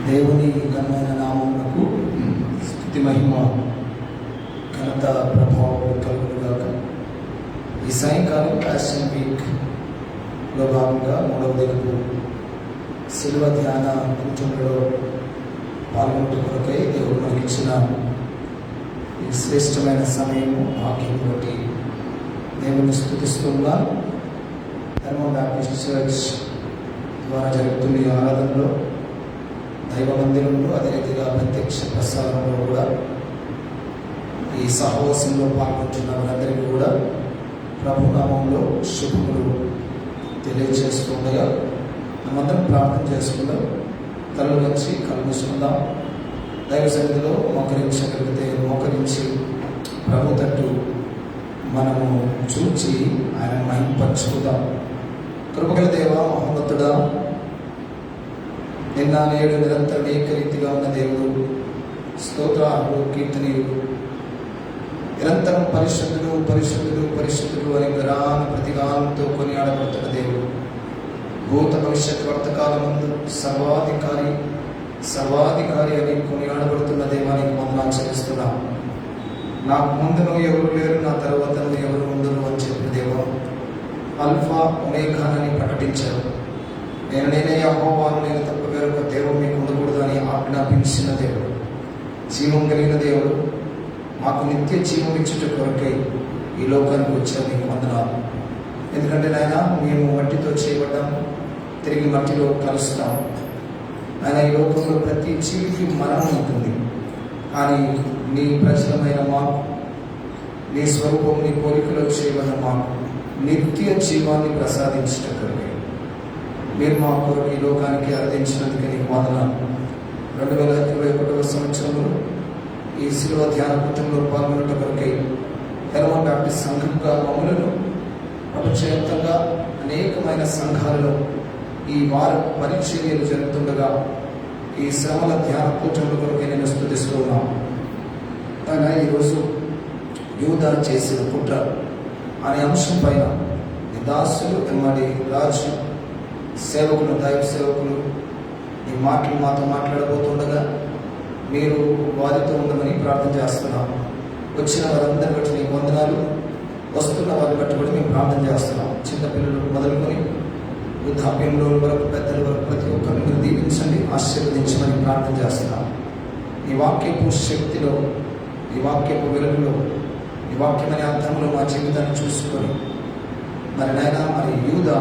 దేవుని ఘనమైన నామమునకు స్తుతి మహిమ ఘనత ప్రభావం కలుగునుగాక. ఈ సాయంకాలం ప్యాషన్ వీక్లో భాగంగా 3వ దినపు శిలువ ధ్యాన కూర్చుండలో పాల్గొనడం కొరకై దేవుడు మనకి ఇచ్చిన ఈ శ్రేష్టమైన సమయము వాక్యం బట్టి దేవుని స్తుతిస్తున్నాను. ధర్మ బ్యాప్టిస్ట్ చర్చ్ ద్వారా జరుగుతున్న ఈ ఆరాధనలో, దైవ మందిరంలో, అదే రీతిగా ప్రత్యక్ష ప్రసారంలో కూడా ఈ సహవాసంలో పాల్గొంటున్న వారందరికీ కూడా ప్రభునామంలో శుభములు తెలియజేస్తుండగా మనమందరం ప్రార్థన చేసుకుందాం. తలలు వచ్చి కళ్ళు మూసుకుందాం. దైవ సన్నిధిలో మోకరించగలిగితే మోకరించి ప్రభు తట్టు మనము చూచి ఆయన మహింపరచుకుందాం. కృపగల దేవ, మహోన్నతుడా, నిన్న నేడు నిరంతరం ఏకరీతిగా ఉన్న దేవుడు, స్తోత్రాలు, కీర్తనీయుడు, నిరంతరం పరిశుద్ధుడు పరిశుద్ధుడు పరిశుద్ధుడు అని గరాన ప్రతిగానంతో కొనియాడబడుతున్న దేవుడు, భూత భవిష్యత్ వర్తకాలమందు సర్వాధికారి అని కొనియాడబడుతున్న దేవానికి వందనాలు చెల్లిస్తున్నాం. నాకు ముందును ఎవరు లేరు, నా తర్వాతను ఎవరు ఉండరు అని చెప్పిన దేవా, అల్ఫా ఒమేగానని ప్రకటించారు. నేనే యెహోవాను, నేను తప్ప వేరొక దేవుడు మీకు ఉండకూడదు అని ఆజ్ఞాపించిన దేవుడు, జీవం కలిగిన దేవుడు, మాకు నిత్య జీవం ఇచ్చుట కొరకై ఈ లోకానికి వచ్చారు. నీకు వందనాలు. ఎందుకంటే నాయన, మేము మట్టితో చేయబడ్డాము, తిరిగి మట్టిలో కలుస్తాము. ఆయన ఈ లోకంలో ప్రతి జీవికి మరణం ఉంటుంది, కానీ నీ ప్రజలమైన మాకు, నీ స్వరూపం, నీ పోలికలో చేయబడిన మాకు నిత్య జీవాన్ని ప్రసాదించటం మీరు మా కొరకు ఈ లోకానికి అందించినందుకు నీకు వందనాలు. 2021వ సంవత్సరంలో ఈ శిలువ ధ్యాన కూటంలో పాల్గొనట కొరకై ధర్మ బ్యాప్టిస్ట్ సంఘంగా మమ్మలను ప్రపంచవ్యాప్తంగా అనేకమైన సంఘాలలో ఈ వార పరిచర్యలు జరుగుతుండగా ఈ శ్రమల ధ్యాన కూటంలో కొరకై నేను స్తుతిస్తున్నాను. కానీ ఈరోజు యూదా చేసిన కుట్ర అనే అంశం పైన ఈ దాసులు, ఎమ్మడి రాజు, సేవకులు, దైవ సేవకులు ఈ మాటలు మాతో మాట్లాడబోతుండగా మీరు వారితో ఉండమని ప్రార్థన చేస్తున్నాం. వచ్చిన వారందరి బట్టి నీకు వందనాలు, వస్తున్న వారిని బట్టి కూడా మేము ప్రార్థన చేస్తున్నాం. చిన్నపిల్లలు మొదలుకొని వృద్ధాప్యంలో వరకు, పెద్దల వరకు ప్రతి ఒక్కరిని మీరు దీవించండి, ఆశీర్వదించమని ప్రార్థన చేస్తున్నాం. ఈ వాక్యపు శక్తిలో, ఈ వాక్యపు వెలుగులో, ఈ వాక్యమనే అర్థంలో మా జీవితాన్ని చూసుకొని మరి నాయన, మరి యూదా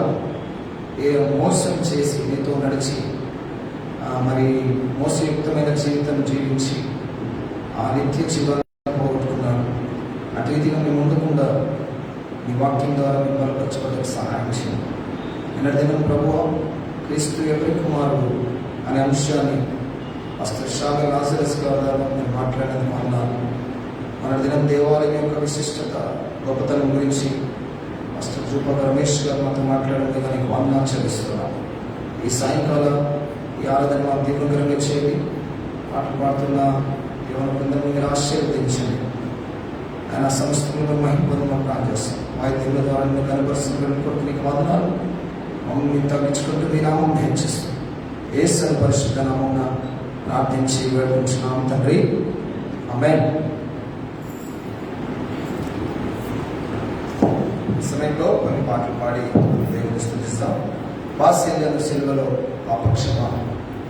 ఏ మోసం చేసి నీతో నడిచి మరి మోసయుక్తమైన జీవితం జీవించి ఆ నిత్య జీవనాన్ని పోగొట్టుకున్నాడు. అటు రీతిగా మేము ఉండకుండా ఈ వాక్యం ద్వారా మేము బలపరచుకోవడానికి సహాయం చేయండి. నిన్నటి దినం ప్రభువా, క్రీస్తు ఎవరి కుమారుడు అనే అంశాన్ని అస్త్రశాగ లాజరస్ గారు నేను మాట్లాడేందుకు అన్నాను. మన దినం దేవాలయం యొక్క విశిష్టత, గొప్పతనం గురించి అస్త్రజూపక రమేష్ గారు మాతో మాట్లాడేందుకు దానికి వందనాలు చెల్లిస్తున్నాను. ఈ సాయంకాలం ఈ ఆరాధన మా దీపకరంగా చేయండి. పాటలు పాడుతున్న ఎవరి బృందం మీరు ఆశీర్వదించండి. ఆయన సంస్థలను మహిమను ప్రార్థన చేస్తాం. వాయిద్యుల ద్వారా మీరు కనపరుస్తున్న కొరకు నీకు వందనాలు. మమ్మల్ని తగ్గించుకుంటూ మీ నామం హెచ్చిస్తాం. యేసు పరిశుద్ధ నామమున ప్రార్థించి వేడుకుంటున్నాం తండ్రి, ఆమేన్. సమయంలో కొన్ని పాటలు పాడి దేవుని స్తుతిస్తాం. వాత్సల్యము సిలువలో పాపక్షమ,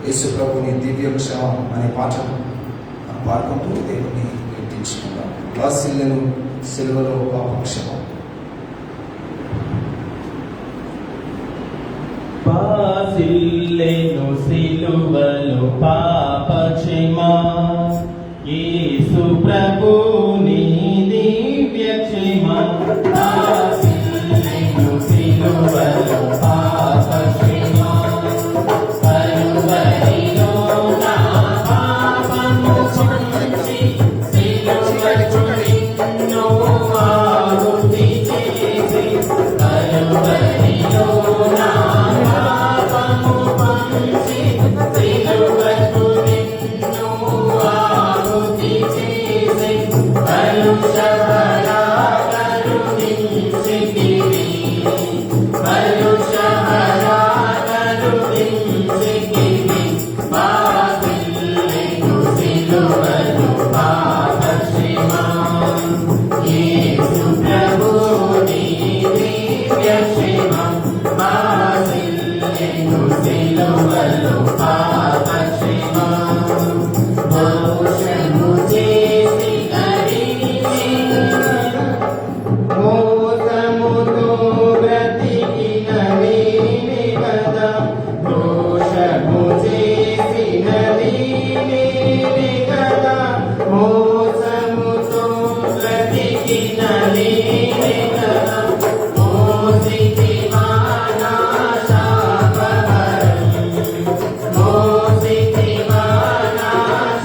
యేసు ప్రభుని దివ్య క్షమ అనే పాటను పాడుకుంటూ దేవుని కీర్తించుకుందాం. వాత్సల్యము సిలువలో పాపక్షమ. వాత్సల్యము సిలువలో పాపక్షమ, యేసు ప్రభుని దివ్య క్షమ. వాత్సల్యము సిలువలో పాపక్షమ, కలువరిలో నా పాపము క్షమించి సిలువకు నిన్ను ఆహుతి చేసి, కలువరిలో నా పాపము పంచి సిలువకు నిన్ను ఆహుతి చేసి, సిలువలో పాప క్షమ దోషము చేసి కడిగిన మోసముతో బ్రతికిన నేనే కదా దోషము చేసిన నేనే కదా మోసముతో బ్రతికిన నేనే కదా మోసితివా నా శాపహరం మోసితివా నా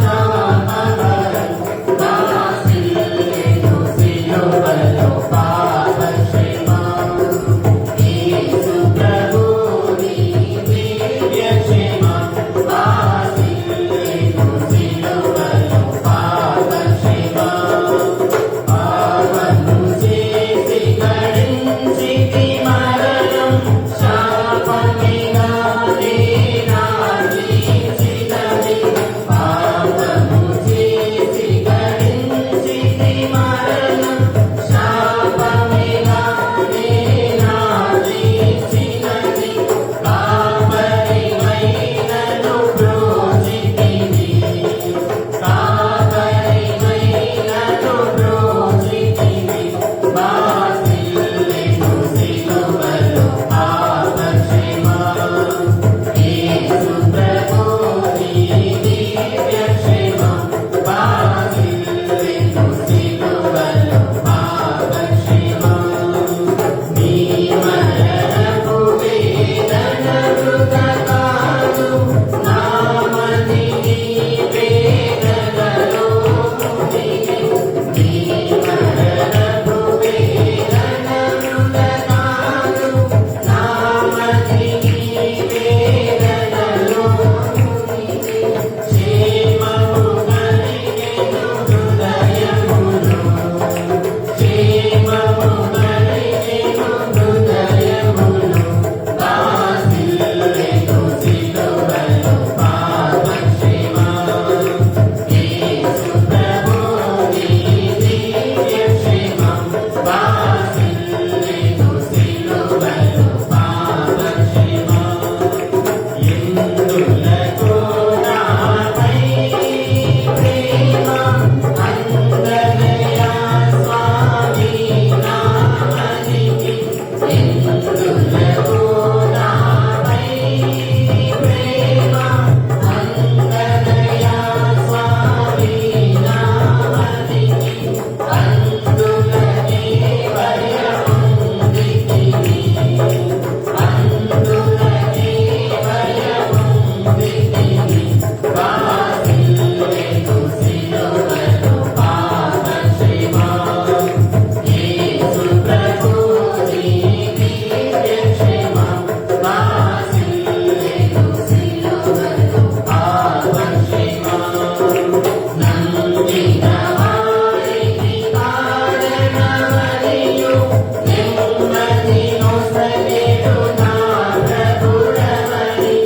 శాపహరం నా సిలువలో సిలువలో పాప క్షమ యేసు ప్రభు నీ దివ్య క్షమ నా సిలువలో సిలువలో పాప క్షమ పాపము చేసి కడించితి మరణం శాపమిగా నేనార్జించినది పాపము చేసి కడించితి మరణం శాపమిగా నేనార్జించినది కాపరిమైనను బ్రోచితివి కాపరిమైనను బ్రోచితివి మా సిలువలో సిలువలో పాప క్షమ యేసు ప్రభు నీ దివ్య క్షమ మా సిలువలో సిలువలో పాప క్షమ నీ మరణపు వేదన వృథ కాదు నామది నీ వేదనలో మునిగి నీ మరణపు వేదన వృథ కాదు నామది నీ వేదనలో మునిగి క్షేమము కలిగెను హృదయములో క్షేమము కలిగెను హృదయములో నా సిలువలో సిలువలో పాప క్షమ యేసు ప్రభు నీ దివ్య క్షమ నా సిలువలో సిలువలో పాప క్షమ ఎందులకు నాపై ప్రేమ అందరయా స్వామి నామనికి ఎందులకు నాపై ప్రేమ అందరయా స్వామి నామనికి అందులనే భయముందితివి అందులనే భయముందితివి మా సిలువలో సిలువలో పాప క్షమ యేసు ప్రభు నీ దివ్య క్షమ మా సిలువలో సిలువలో పాప క్షమ నందిన వారికి కారణమనియు నెమ్మది నొసగెడు నా ప్రభుడవని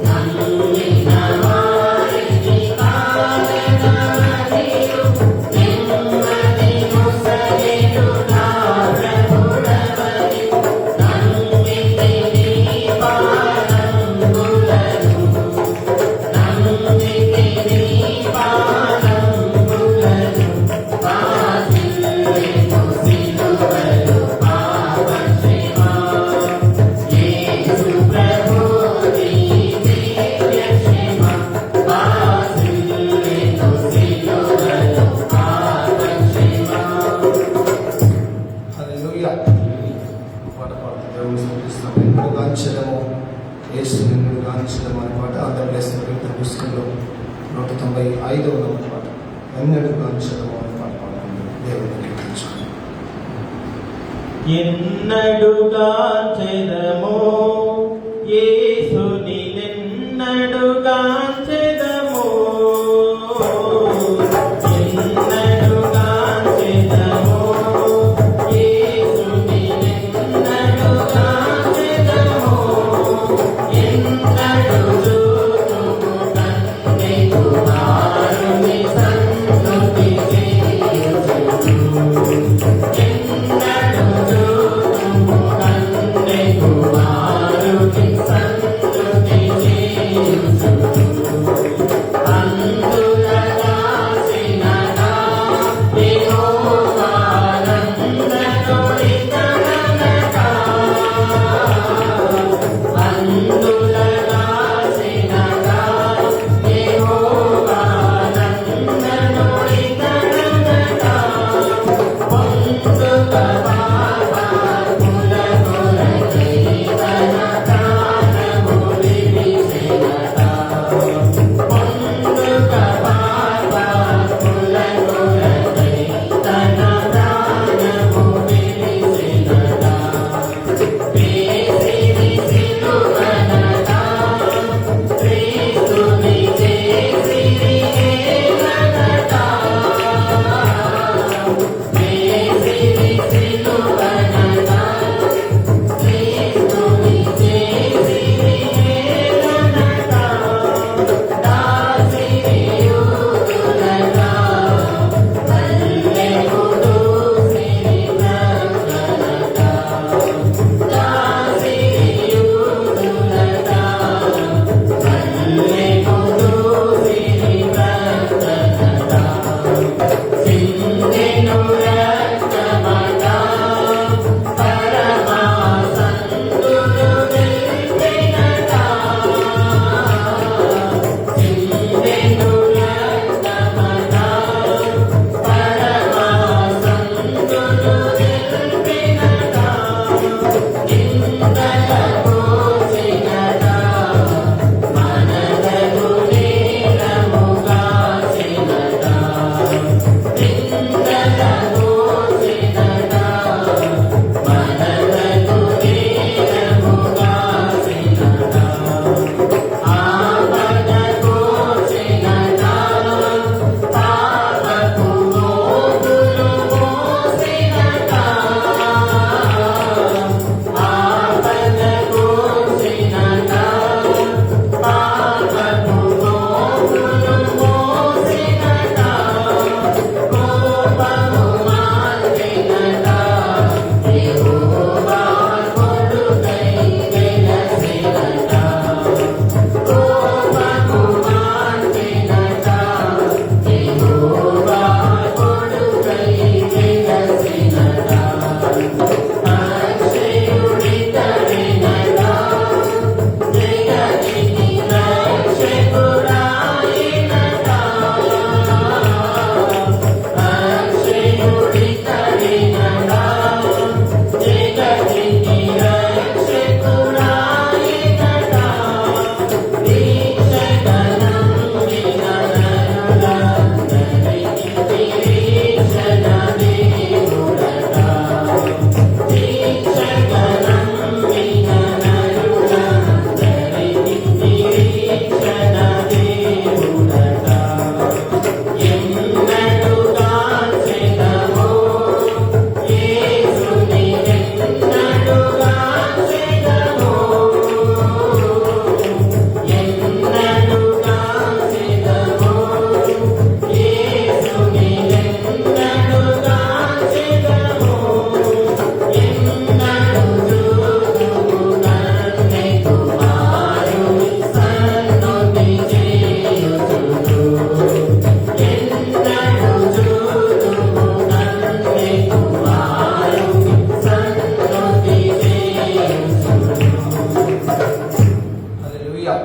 నందిన వారికి కారణమనియు నెమ్మది నొసగెడు నా ప్రభుడవని నమ్మితి నీ పాదంబులను నమ్మితి నీ పాదంబులను మా సిలువలో సిలువలో పాప క్షమ యేసు ప్రభు నీ దివ్య క్షమ మా సిలువలో సిలువలో పాప క్షమ హల్లెలూయా. పాట పాడుతూ దేవుని స్తుతిస్తాం. నిన్ను గాంచడము యేసు నిన్ను గాంచడము అనే పాట ఆంధ్రప్రదేశ్ పుస్తకంలో 195వ పాట. ఎన్నడూ గాంచడము అనే పాట పాడుతుంది. దేవుని కీర్తించుకోండి. ఎన్నడుగాంచెదమో యేసుని నిన్నడుగాంచెదమో ఎన్నడుగాంచెదమో యేసుని నిన్నడుగాంచెదమో ఎన్నడు చూతుము కన్నె కుమారుని సంస్తుతి చేయుచు ఎన్నడు చూతుము కన్నె కుమారుని సంస్తుతి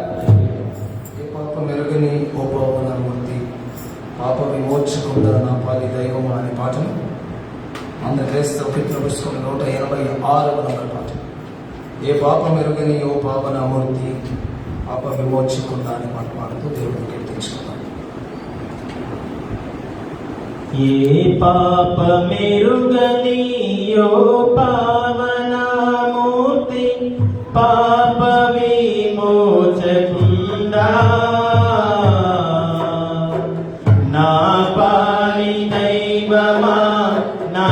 ఏ పాప మెరుగని ఓ పాపనమూర్తి పాప విమోచకుండా నా పాలి దైవము అనే పాటను మన క్రైస్తవ కీర్తన పుస్తకం 186వ నంబర్ పాట. ఏ పాప మెరుగని ఓ పాపనమూర్తి పాప విమోచకుండా అనే మాట పాడుతూ దేవుడిని కీర్తించుకుందాం. ఏ పాప మెరుగని యో పావనమూర్తి పాప విమోచకుండా నా పాలి దైవమా నా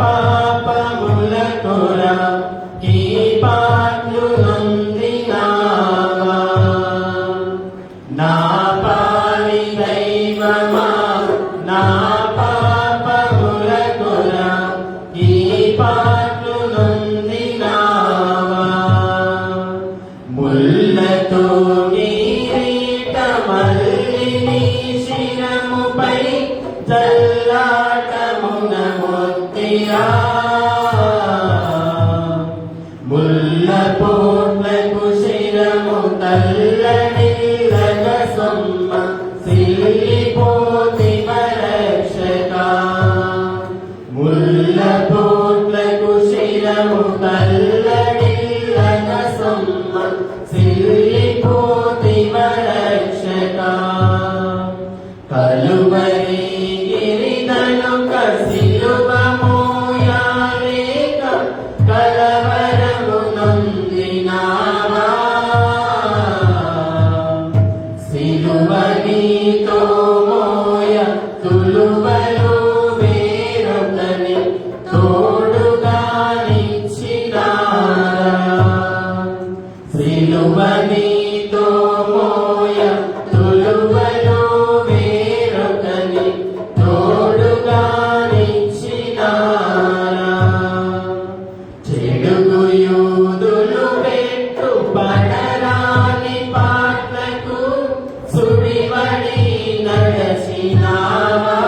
పాపముల కొరా ఈ పాటలు నొందినావా నా పాలి దైవమా నా పాపముల కొరా ఈ పాటలు నొందినావా ముల్లతో కిరీట మల్లిని శిరముపై జల్లాటమున మొత్తిరా ముల్ల పోట్లకు శిరము తల్లడిల్లగ సొమ్మ సిల్లిపోతి పరక్షక ముల్ల పోట్లకు శిరము తల్లడిల్లగ సొమ్మ సిల్లిపోతి పరక్షక కలువరి గిరిదనుక సిలువ మోయాలేక కలవరము నొందినావా సిలువ నీతో మోయ తులువలు వేరొకని తోడుగా నిచ్చినారా సిలువ నీతో మోయ తులువలు వేరొకని తోడుగా నిచ్చినారా చెడుగు యూదులు పెట్టు పడరాని పాటలకు సుడివడి నడచినావా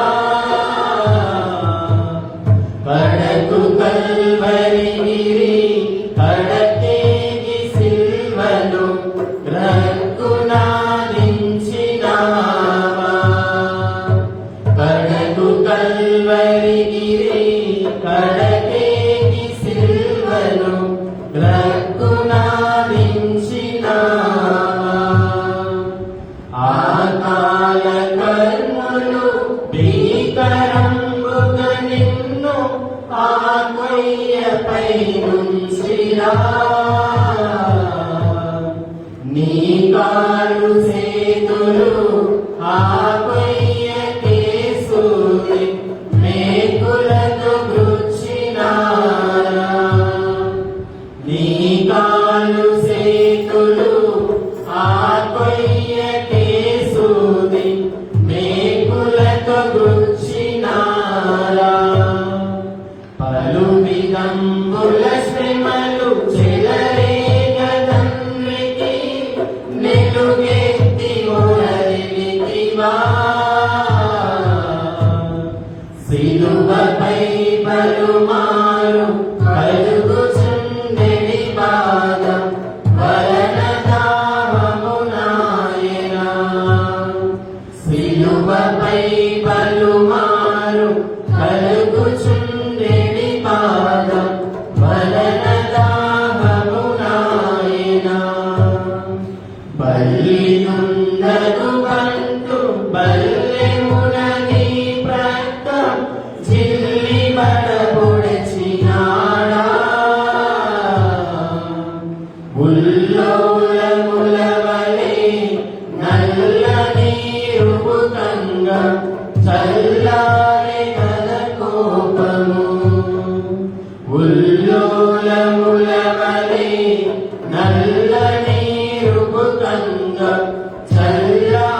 పడకు కల్వరి గిరి కడతేగి సిల్వను రక్కునా దించినావా పడకు కల్వరి గిరి కడతేగి సిల్వను రక్కునా దించినావా ఆకాల కర్మలు భీకరంబుగా నిన్ను ఆ కొయ్యపై ఉంచిరా నీ కాళ్ళు చేతులు ఆ కొయ్య కేసుని మేకులతో గుచ్చినారా నీ కాళ్ళు చేతులు ఆ కొయ్య కేసుని మేకులతో గుచ్చినారా పలు విధంబుల శ్రమలు చెలరేగదన్నికి నిలుగెత్తి ఒరలితివా సిలువపై పలుమారు కలుగుచుండెడి బాధ వలన దావమునాయనా సిలువపై పలుమారు కలుగుచుండెడి బాధ వలన దావమునాయనా బల్లియుండగు బంటు బల్లెమునని ప్రక్క జిల్లి బడబొడిచినాడా ఉల్లోలముల వలె నల్ల నీరుపుకంగా చల్లారే గల కోపము ఉల్లోలముల వలె నల్ల నీరుపుకంగా చల్లారే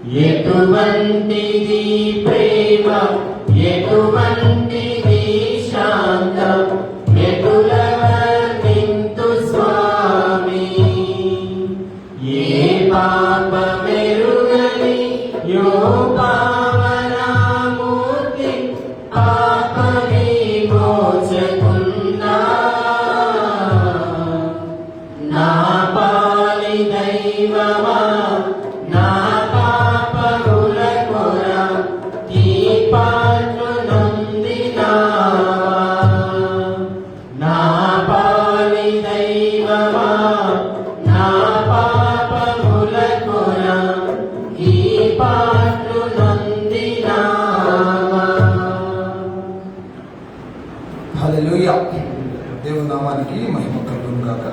ఎటువంటిది ప్రేమ, ఎటువంటిది శాంతం, ఎటుల వర్ణింతు స్వామి. ఏ పాపమెరుగని యో పావనామూర్తి, పాప విమోచకున్నా. నా పాలి దైవమా, నా పాపముల కొర ఈ పాటలు నొందినావా. నా పాలి దైవమా, నా పాపముల కొర ఈ పాటలు నొందినావా. హల్లెలూయా. దేవుని నామానికి మహిమ కలుగును గాక.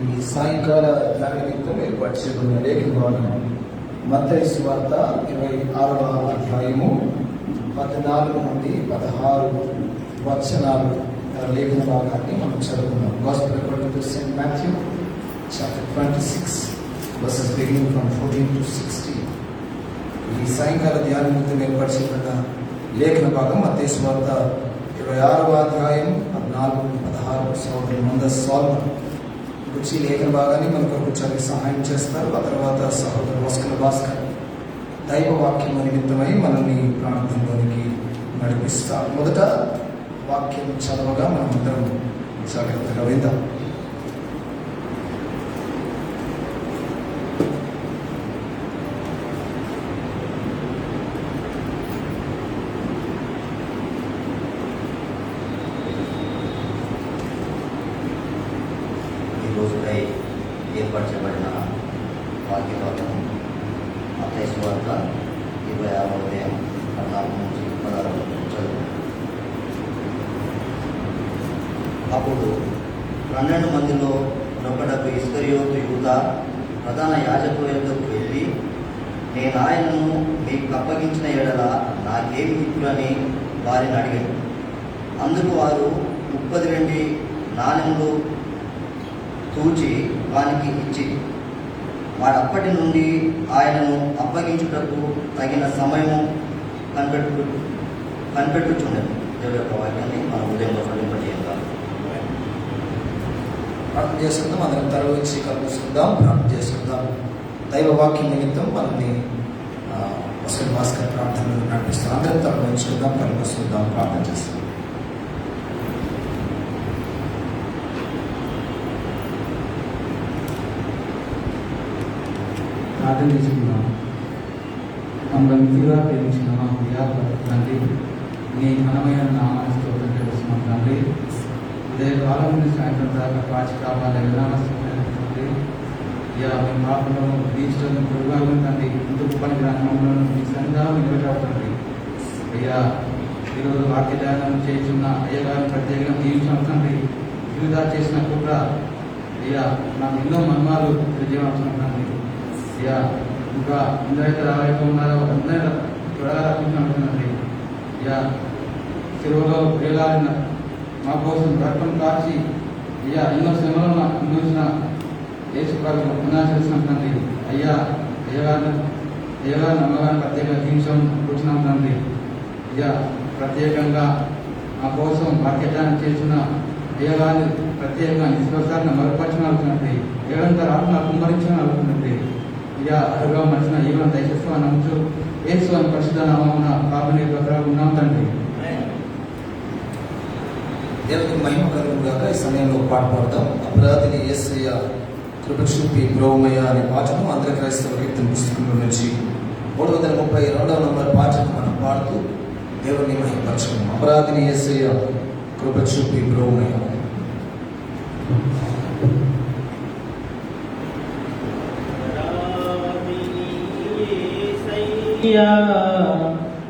ఈ సాయంకాల ధ్యాన నిమిత్తం ఏర్పాటు చేయబడిన లేఖన భాగం మత్తయి సువార్త 26వ అధ్యాయము 14 నుండి 16 వచనాలు లేఖన భాగాన్ని మనం చదువుకున్నాం. Gospel according to Saint Matthew chapter 26 verses beginning from 14 to 16. ఈ సాయంకాల ధ్యాన నిమిత్తం ఏర్పాటు చేయబడిన లేఖన భాగం మత్తయి సువార్త 26వ అధ్యాయం 14 నుండి 16 సోదరుడు మందస్ సాల్మన్ వచ్చి లేఖన భాగాన్ని మన కొరకు చదివి సహాయం చేస్తారు. ఆ తర్వాత సహోదరు వస్కల భాస్కర్ దైవ వాక్యం నిమిత్తమై మనల్ని ప్రార్థనలోనికి నడిపిస్తారు. మొదట వాక్యం చదవగా మనం అందరం జాగ్రత్తగా విందాం. రోజుకై ఏర్పరచబడిన వాక్యభాగం మత్తయి సువార్త 26వ అధ్యాయం 14 నుంచి 16 చదువు. అప్పుడు 12 మందిలో ఒకడకు ఇస్కరియోతు యూదా ప్రధాన యాజకుల యొద్దకు వెళ్ళి, నేను ఆయనను మీకు అప్పగించిన ఎడల నాకేమి ఇప్పుడని వారిని అడిగాను. అందుకు వారు 30 వెండి నాణెములు తూచి వానికి ఇచ్చి, వాడప్పటి నుండి ఆయనను అప్పగించుటకు తగిన సమయం కనిపెట్టుచుండెను. దేవుడి యొక్క వాక్యాన్ని మన ఉదయంలో ఫలింపజేద్దాం. ప్రార్థన చేస్తుందాం. అందరం తల వచ్చి కలుపుకుందాం. ప్రార్థన చేస్తుందాం. దైవ వాక్యం నిమిత్తం మనల్ని వసల్ భాస్కర్ ప్రార్థనలు నడిపిస్తాం. అందరం తల వచ్చుకుందాం, కలుపుకుందాం, ప్రార్థన చేస్తాం. ప్రార్థన చేసుకున్నాం. మమ్మల్ని మితిగా ప్రేమించిన మా ప్రియా తండ్రి, నీ ఘనమైన నామాన్ని స్తోత్రం చేస్తున్నాం తండ్రి. ఉదయకాలం నుండి సాయంత్రం దాకా కాచి కాపాడే విధానమైన తండ్రి, ఇక మీ పాపను దీక్షను పొడుగా తండ్రి, ఇందుకు పని గ్రంథంలో మీ సన్నిధానం నిలబెట్టాలి. అయ్యా, ఈరోజు వాక్య ధ్యానం చేస్తున్న అయ్యగారిని ప్రత్యేకంగా దీవించాం తండ్రి. వివిధ చేసిన కుట్ర అయ్యా నాకు ఎన్నో మర్మాలు తెలియజేస్తున్నాం తండ్రి. అయ్యా, ఇంకా ఎందరైతే రావాలైతే ఉన్నారో అందరూ త్వరగా రక్షించాలండి. అయ్యా, చెరువులో వేలాడిన మా కోసం రక్తం కాచి అయ్యా ఎన్నో శ్రమలను అనుభవించిన యేసుప్రభువును పుణ్యాచరిస్తున్నాం. అయ్యా, అయ్యగారిని అమ్మగారిని ప్రత్యేకంగా దీక్షం కూర్చున్నాం తండ్రి. అయ్యా, ప్రత్యేకంగా మా కోసం వాక్యదానం చేస్తున్న అయ్యగారిని ప్రత్యేకంగా నిస్వసాన్ని మరుపరచగలుగుతున్నది. ఏడంతా ఆత్మ కుమ్మరించగలుగుతున్నది. అయ్యా, అడుగుగా మనిషిన ఈవెన్ దయచేస్తూ నమ్ముచు యేసు అని పరిశుద్ధ నామమున పాపని ఉన్నాం తండ్రి. దేవునికి మహిమ కలుగును గాక. ఈ సమయంలో పాట పాడతాం. అపరాధిని యేసయ్య కృప చూపి బ్రోమయ్య అనే పాటను ఆంధ్ర క్రైస్తవ కీర్తన పుస్తకంలో నుంచి 332వ నంబర్ పాటను మనం పాడుతూ దేవుని మహిమపరచుకున్నాం. అపరాధిని యేసయ్య కృప చూపి బ్రోమయ్య.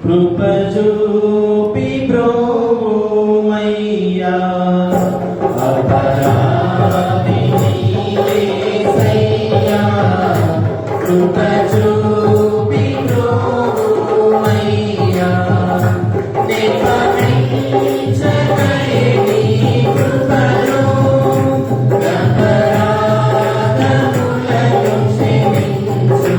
కృప చూపి బ్రోమయ్యా, అపరాధిని యేసయ్యా, కృప చూపి బ్రోమయ్యా, నిపరించగలిగి కృపలో అపరాధములను క్షమించు.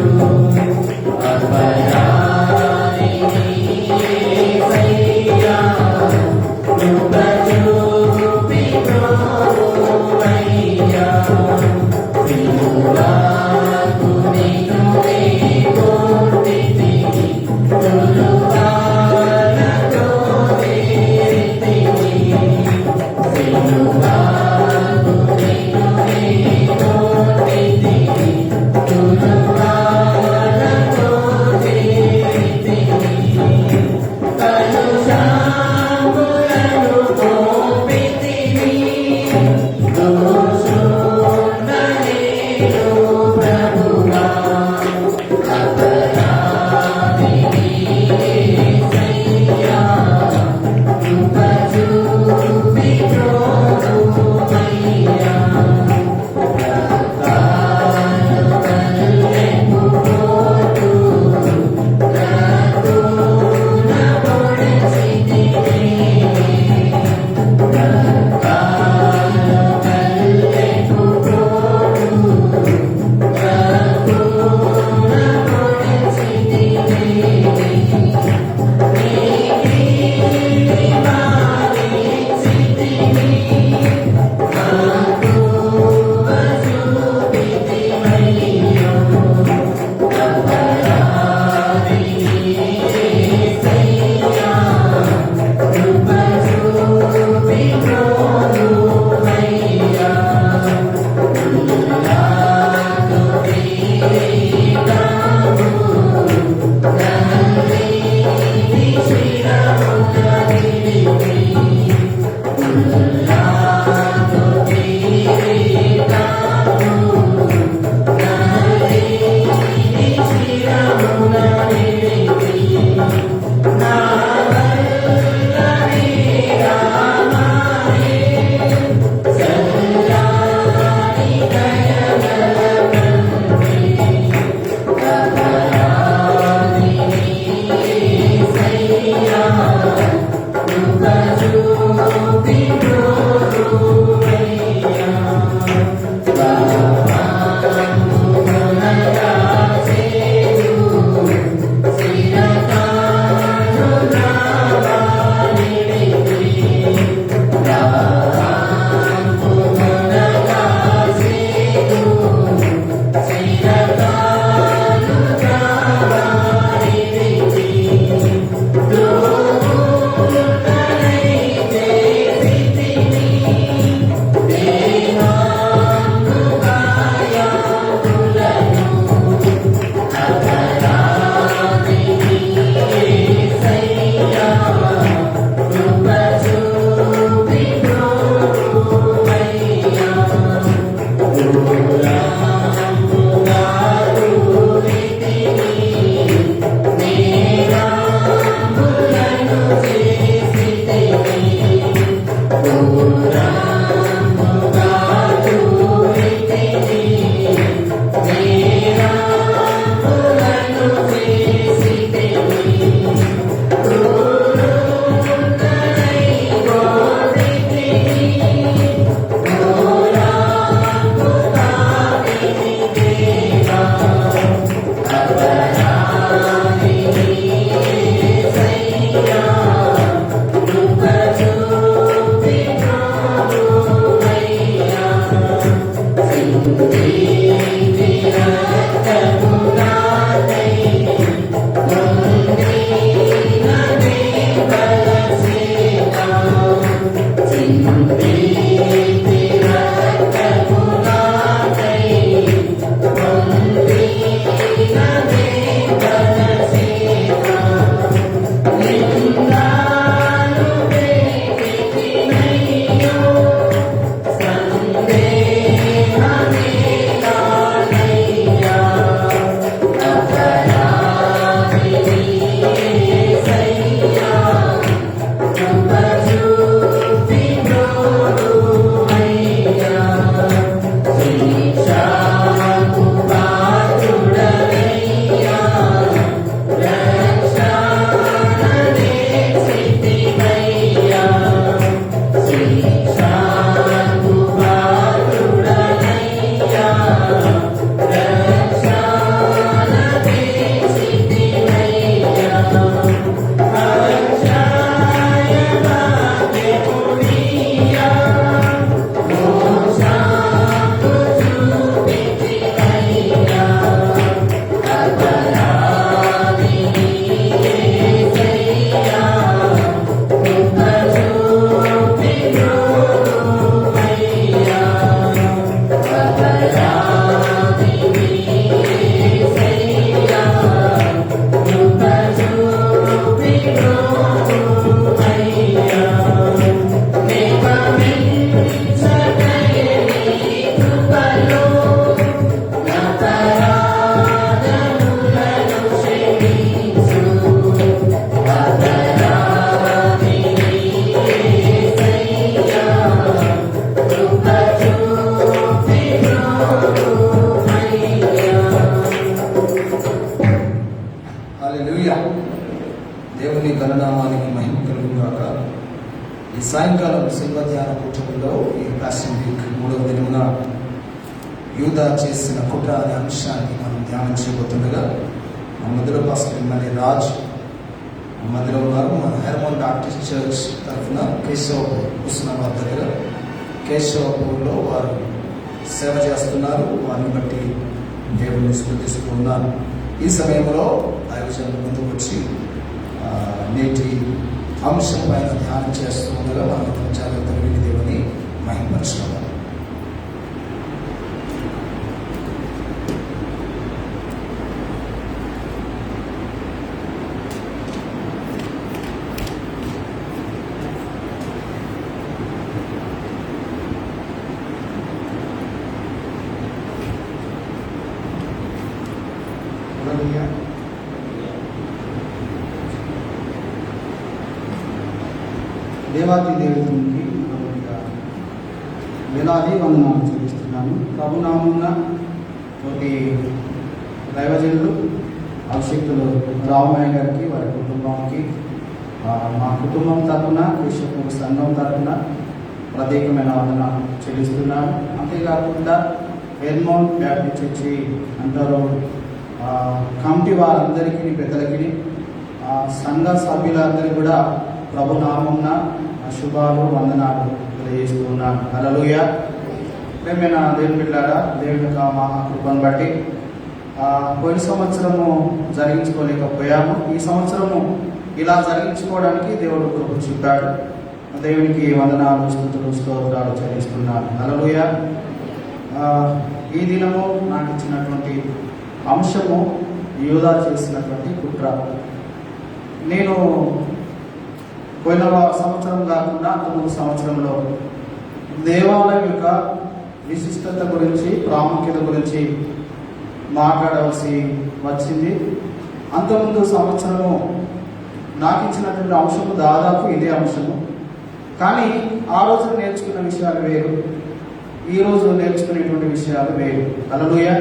దేవుని ఘననామానికి మహిమ కలుగుగాక. ఈ సాయంకాలం శిల్వ ధ్యాన కూటమిలో ఈ ప్యాషన్ వీక్ 3వ దినమున యూదా చేసిన కుట్ర అనే అంశాన్ని మనం ధ్యానం చేయబోతుండగా మన మధ్యలో పాస్టర్ ఎమ్మెల్యే రాజ్ మధ్యలో ఉన్నారు. మన హెర్మోన్ బాప్టిస్ట్ చర్చ్ తరఫున కేశవపూర్ హుస్నాబాద్ దగ్గర కేశవపూర్లో వారు సేవ చేస్తున్నారు. వారిని బట్టి దేవుని స్తుతిస్తూ ఉన్నారు. ఈ సమయంలో దైవజనుల ముందుకు వచ్చి నేటి అంశం పైన ధ్యానం చేస్తూ ఉండగా మనం జాగ్రత్తగా విని దేవుని మహిమపరచుకోవాలి. దేవాది దేవునికి వేలాది వందనాలు చెల్లిస్తున్నాను. ప్రభునామమున తోటి దైవజనులు అభిషేక్తులు రామయ్య గారికి, వారి కుటుంబానికి, మా కుటుంబం తరఫున, కృష్ణ సంఘం తరఫున ప్రత్యేకమైన వందనాలు చెల్లిస్తున్నాను. అంతేకాకుండా ఎల్మౌంట్ బ్యాప్టిస్ట్ చర్చి అంటారు కమిటీ వారందరికీ, పెద్దలకి, సంఘ సభ్యులందరికీ కూడా ప్రభునామమున శుభాలు వందనాలు తెలియజేస్తున్నాను. హల్లెలూయా. ప్రేమైన దేవుని బిడ్డలారా, దేవుని యొక్క మహాకృపను బట్టి పోయిన సంవత్సరము జరిగించుకోలేకపోయాము. ఈ సంవత్సరము ఇలా జరిగించుకోవడానికి దేవుడు కృప చూపాడు. దేవునికి వందనాలు, స్తుతులు, స్తోత్రాలు చెల్లిస్తున్నాను. హల్లెలూయా. ఈ దినము నాకు ఇచ్చినటువంటి అంశము యూదా చేసినటువంటి కుట్ర. నేను పోయిన సంవత్సరం కాకుండా అంతకుముందు సంవత్సరంలో దేవాలయం యొక్క విశిష్టత గురించి, ప్రాముఖ్యత గురించి మాట్లాడవలసి వచ్చింది. అంతకుముందు సంవత్సరము నాకు ఇచ్చినటువంటి అంశము దాదాపు ఇదే అంశము. కానీ ఆ రోజు నేర్చుకున్న విషయాలు వేరు, ఈ రోజు నేర్చుకునేటువంటి విషయాలు వేరు. హల్లెలూయా.